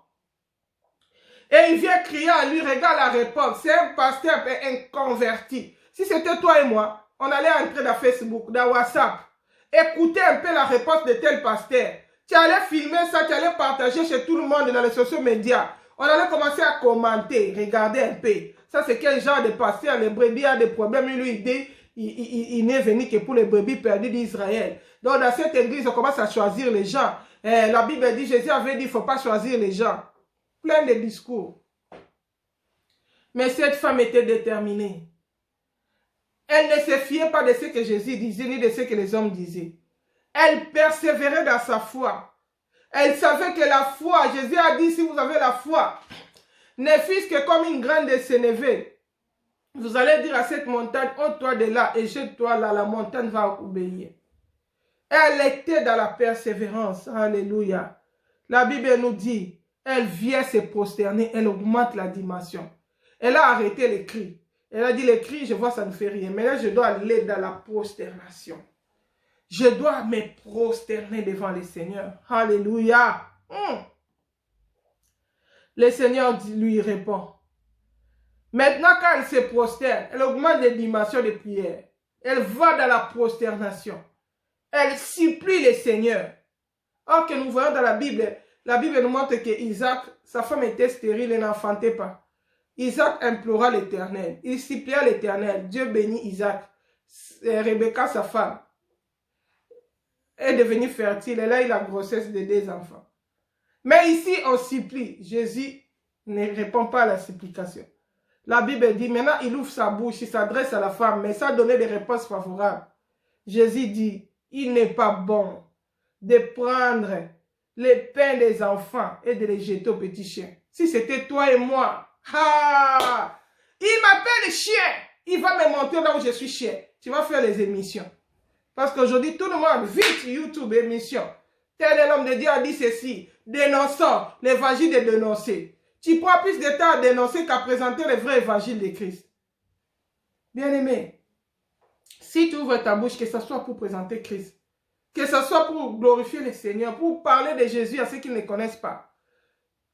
Et il vient crier à lui, regarde la réponse, c'est un pasteur inconverti. Si c'était toi et moi, on allait entrer dans Facebook, dans WhatsApp. écouter un peu la réponse de tel pasteur. Tu allais filmer ça, tu allais partager chez tout le monde dans les sociaux médias. On allait commencer à commenter, regarder un peu. Ça, c'est quel genre de pasteur? Les brebis ont des problèmes. Lui, il dit, il n'est venu que pour les brebis perdues d'Israël. Donc, dans cette église, on commence à choisir les gens. La Bible dit, Jésus avait dit, il ne faut pas choisir les gens. Plein de discours. Mais cette femme était déterminée. Elle ne se fiait pas de ce que Jésus disait, ni de ce que les hommes disaient. Elle persévérait dans sa foi. Elle savait que la foi, Jésus a dit, si vous avez la foi, ne fût-ce que comme une graine de sénévé, vous allez dire à cette montagne, ôte-toi de là et jette-toi là, la montagne va obéir. Elle était dans la persévérance. Alléluia. La Bible nous dit, elle vient se prosterner, elle augmente la dimension. Elle a arrêté les cris. Elle a dit, les cris, je vois, ça ne fait rien. Mais là, je dois aller dans la prosternation. Je dois me prosterner devant le Seigneur. Alléluia. Le Seigneur lui répond. Maintenant, quand elle se prosterne, elle augmente les dimensions de prière. Elle va dans la prosternation. Elle supplie le Seigneur. Or que nous voyons dans la Bible nous montre que Isaac, sa femme était stérile et n'enfantait pas. Isaac implora l'Éternel. Il supplia l'Éternel. Dieu bénit Isaac. Rebecca, sa femme, est devenue fertile. Elle a eu la grossesse de 2 enfants. Mais ici, on supplie. Jésus ne répond pas à la supplication. La Bible dit, maintenant, il ouvre sa bouche, il s'adresse à la femme, mais ça donnait des réponses favorables. Jésus dit, il n'est pas bon de prendre les pains des enfants et de les jeter aux petits chiens. Si c'était toi et moi, il m'appelle chien. Il va me montrer là où je suis chien. Tu vas faire les émissions. Parce qu'aujourd'hui, tout le monde, vite, YouTube, émission. Tel est l'homme de Dieu a dit ceci. Dénonçons l'évangile de dénoncer. Tu prends plus de temps à dénoncer qu'à présenter le vrai évangile de Christ. Bien-aimé, si tu ouvres ta bouche, que ce soit pour présenter Christ, que ce soit pour glorifier le Seigneur, pour parler de Jésus à ceux qui ne connaissent pas,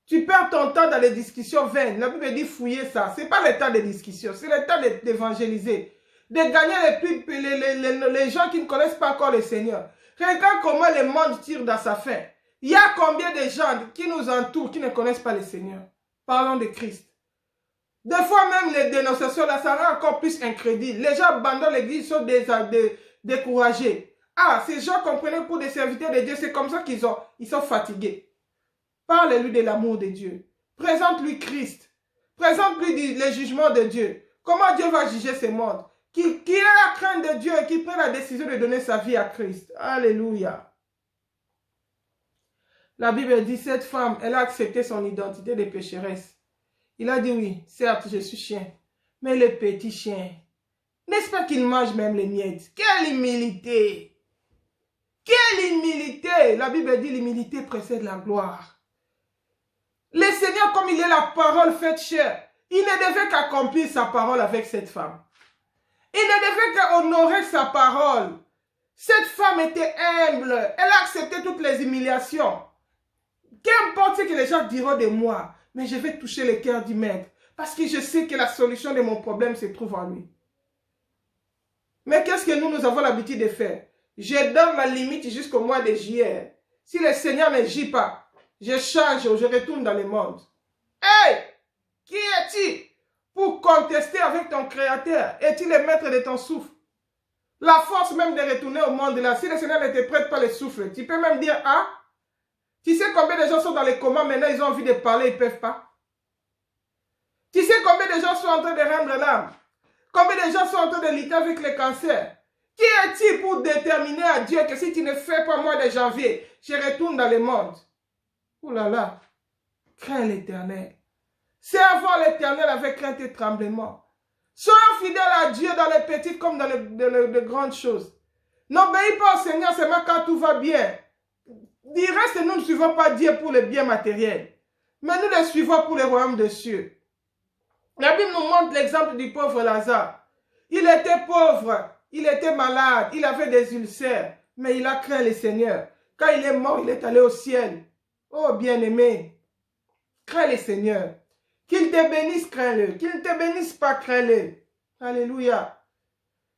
tu perds ton temps dans les discussions vaines. La Bible dit fouiller ça. Ce n'est pas le temps de discussion, c'est le temps d'évangéliser. De gagner les gens qui ne connaissent pas encore le Seigneur. Regarde comment le monde tire dans sa fin. Il y a combien de gens qui nous entourent qui ne connaissent pas le Seigneur. Parlons de Christ. Des fois même les dénonciations, là, ça rend encore plus incrédule. Les gens abandonnent l'église, sont découragés. Ah, ces gens comprenaient pour des serviteurs de Dieu, c'est comme ça qu'ils sont fatigués. Parle-lui de l'amour de Dieu. Présente-lui Christ. Présente-lui le jugement de Dieu. Comment Dieu va juger ce monde. Qu'il ait la crainte de Dieu et qu'il prenne la décision de donner sa vie à Christ. Alléluia. La Bible dit, cette femme, elle a accepté son identité de pécheresse. Il a dit, oui, certes, je suis chien. Mais le petit chien, n'est-ce pas qu'il mange même les miettes? Quelle humilité! Quelle humilité! La Bible dit, l'humilité précède la gloire. Le Seigneur, comme il est la parole faite chair, il ne devait qu'accomplir sa parole avec cette femme. Il ne devait qu'honorer sa parole. Cette femme était humble. Elle a accepté toutes les humiliations. Qu'importe ce que les gens diront de moi, mais je vais toucher le cœur du maître. Parce que je sais que la solution de mon problème se trouve en lui. Mais qu'est-ce que nous avons l'habitude de faire? Je donne la limite jusqu'au mois de juillet. Si le Seigneur ne gît pas, je change ou je retourne dans le monde. Hey! Qui es-tu pour contester avec ton Créateur? Es-tu le maître de ton souffle? La force même de retourner au monde là, si le Seigneur ne te prête pas le souffle, tu peux même dire, ah, tu sais combien de gens sont dans les comas maintenant, ils ont envie de parler, ils ne peuvent pas. Tu sais combien de gens sont en train de rendre l'âme? Combien de gens sont en train de lutter avec le cancer? Qui es-tu pour déterminer à Dieu que si tu ne fais pas mois de janvier, je retourne dans le monde? Oh là là, crains l'Éternel. Servons l'Éternel avec crainte et tremblement. Soyons fidèles à Dieu dans les petites comme dans les grandes choses. N'obéis pas au Seigneur seulement quand tout va bien. Du reste, nous ne suivons pas Dieu pour les biens matériels, mais nous le suivons pour le royaume des cieux. La Bible nous montre l'exemple du pauvre Lazare. Il était pauvre, il était malade, il avait des ulcères, mais il a craint le Seigneur. Quand il est mort, il est allé au ciel. Oh bien-aimé, crains le Seigneur. Qu'il te bénisse, crains-le. Qu'il ne te bénisse pas, crains-le. Alléluia.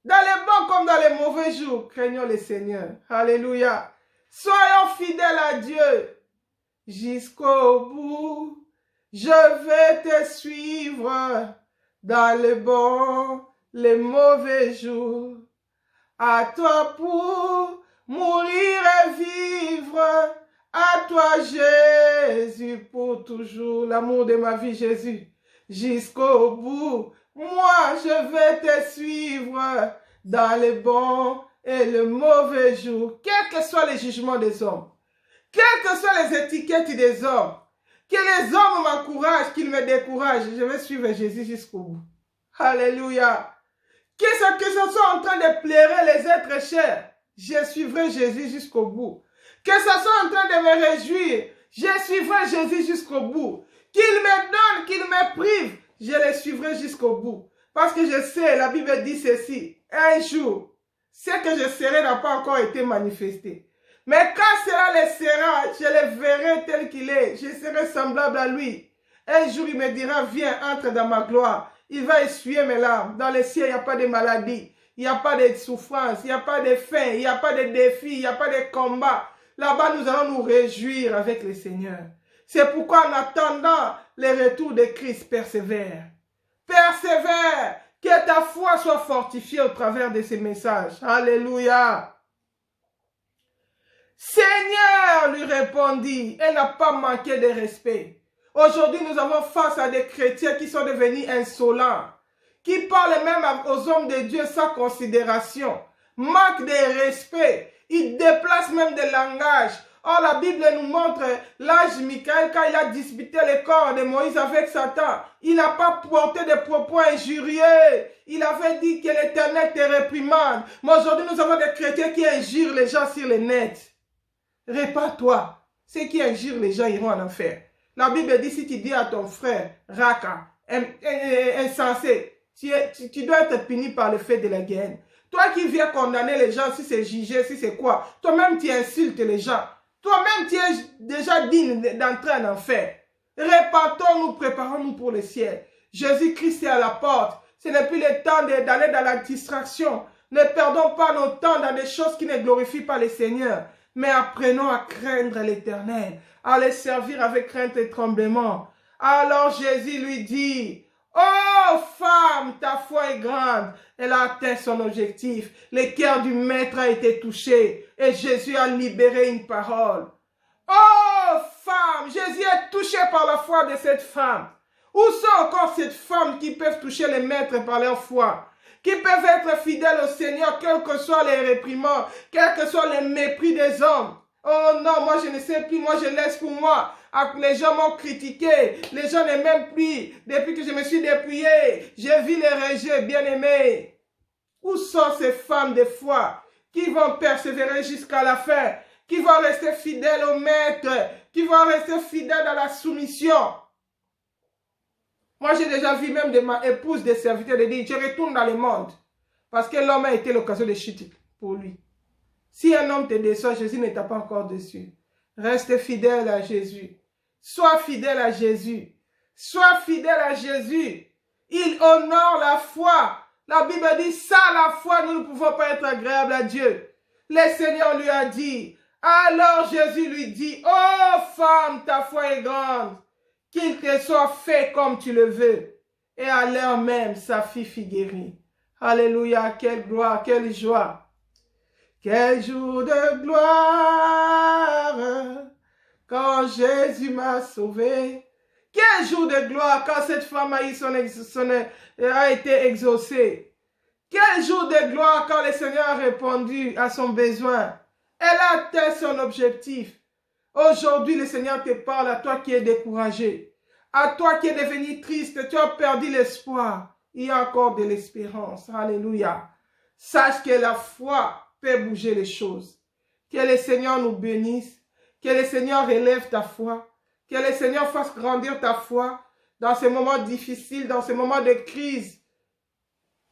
Dans les bons comme dans les mauvais jours, craignons le Seigneur. Alléluia. Soyons fidèles à Dieu jusqu'au bout. Je vais te suivre dans les bons, les mauvais jours. À toi pour mourir et vivre. À toi, Jésus, pour toujours. L'amour de ma vie, Jésus, jusqu'au bout. Moi, je vais te suivre dans les bons et les mauvais jours. Quels que soient les jugements des hommes, quelles que soient les étiquettes des hommes, que les hommes m'encouragent, qu'ils me découragent, je vais suivre Jésus jusqu'au bout. Alléluia. Que ce soit en train de plairer les êtres chers, je suivrai Jésus jusqu'au bout. Que ce soit en train de me réjouir, je suivrai Jésus jusqu'au bout. Qu'il me donne, qu'il me prive, je le suivrai jusqu'au bout. Parce que je sais, la Bible dit ceci, un jour, ce que je serai n'a pas encore été manifesté. Mais quand cela le sera, je le verrai tel qu'il est, je serai semblable à lui. Un jour, il me dira, viens, entre dans ma gloire. Il va essuyer mes larmes. Dans le ciel, il n'y a pas de maladie, il n'y a pas de souffrance, il n'y a pas de faim, il n'y a pas de défi, il n'y a pas de combat. Là-bas, nous allons nous réjouir avec le Seigneur. C'est pourquoi en attendant le retour de Christ, persévère. Persévère. Que ta foi soit fortifiée au travers de ces messages. Alléluia. Seigneur, lui répondit, elle n'a pas manqué de respect. Aujourd'hui, nous avons face à des chrétiens qui sont devenus insolents, qui parlent même aux hommes de Dieu sans considération, manque de respect, ils déplacent même des langages. Or, la Bible nous montre l'ange Michael, quand il a disputé le corps de Moïse avec Satan, il n'a pas porté des propos injurieux. Il avait dit que l'Éternel te réprimande. Mais aujourd'hui, nous avons des chrétiens qui injurent les gens sur le net. Répare-toi. Ceux qui injurent les gens iront en enfer. La Bible dit, si tu dis à ton frère, Raka, insensé, tu dois être puni par le fait de la guerre. Toi qui viens condamner les gens, si c'est jugé, si c'est quoi, toi-même tu insultes les gens. Toi-même tu es déjà digne d'entrer en enfer. Répentons-nous, préparons-nous pour le ciel. Jésus-Christ est à la porte. Ce n'est plus le temps d'aller dans la distraction. Ne perdons pas notre temps dans des choses qui ne glorifient pas le Seigneur. Mais apprenons à craindre l'Éternel, à le servir avec crainte et tremblement. Alors Jésus lui dit, « Oh femme, ta foi est grande. » Elle a atteint son objectif. Le cœur du maître a été touché et Jésus a libéré une parole. Oh femme, Jésus est touché par la foi de cette femme. Où sont encore ces femmes qui peuvent toucher les maîtres par leur foi? Qui peuvent être fidèles au Seigneur, quels que soient les réprimands, quels que soient les mépris des hommes. Oh non, moi je ne sais plus, moi je laisse pour moi. Les gens m'ont critiqué, les gens ne m'aiment plus. Depuis que je me suis dépouillé, j'ai vu les rejets, bien-aimés. Où sont ces femmes de foi qui vont persévérer jusqu'à la fin, qui vont rester fidèles au maître, qui vont rester fidèles dans la soumission? Moi, j'ai déjà vu même de ma épouse, des serviteurs, de dire, je retourne dans le monde. Parce que l'homme a été l'occasion de chuter pour lui. Si un homme te déçoit, Jésus ne t'a pas encore déçu. Reste fidèle à Jésus. Sois fidèle à Jésus. Sois fidèle à Jésus. Il honore la foi. La Bible dit, sans la foi, nous ne pouvons pas être agréables à Dieu. Le Seigneur lui a dit, alors Jésus lui dit, oh femme, ta foi est grande. Qu'il te soit fait comme tu le veux. Et à l'heure même, sa fille fut guérie. Alléluia, quelle gloire, quelle joie. Quel jour de gloire quand Jésus m'a sauvé. Quel jour de gloire quand cette femme a été exaucée. Quel jour de gloire quand le Seigneur a répondu à son besoin. Elle a atteint son objectif. Aujourd'hui, le Seigneur te parle à toi qui es découragé, à toi qui es devenu triste, tu as perdu l'espoir. Il y a encore de l'espérance. Alléluia. Sache que la foi peut bouger les choses. Que le Seigneur nous bénisse, que le Seigneur élève ta foi, que le Seigneur fasse grandir ta foi dans ces moments difficiles, dans ces moments de crise.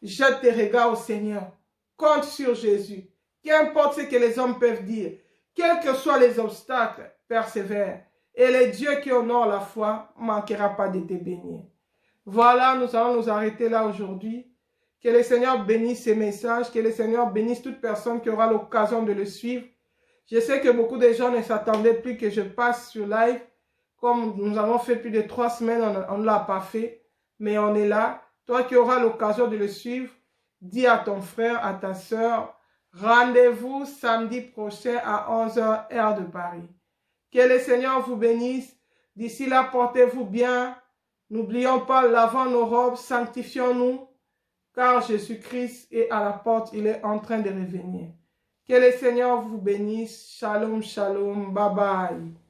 Jette tes regards au Seigneur. Compte sur Jésus. Qu'importe ce que les hommes peuvent dire, quels que soient les obstacles, persévère. Et le Dieu qui honore la foi ne manquera pas de te bénir. Voilà, nous allons nous arrêter là aujourd'hui. Que le Seigneur bénisse ces messages, que le Seigneur bénisse toute personne qui aura l'occasion de le suivre. Je sais que beaucoup de gens ne s'attendaient plus que je passe sur live. Comme nous avons fait plus de 3 semaines, on ne l'a pas fait. Mais on est là. Toi qui auras l'occasion de le suivre, dis à ton frère, à ta soeur, rendez-vous samedi prochain à 11h, heure de Paris. Que le Seigneur vous bénisse. D'ici là, portez-vous bien. N'oublions pas, lavons nos robes, sanctifions-nous, car Jésus-Christ est à la porte, il est en train de revenir. Que le Seigneur vous bénisse. Shalom, shalom. Bye bye.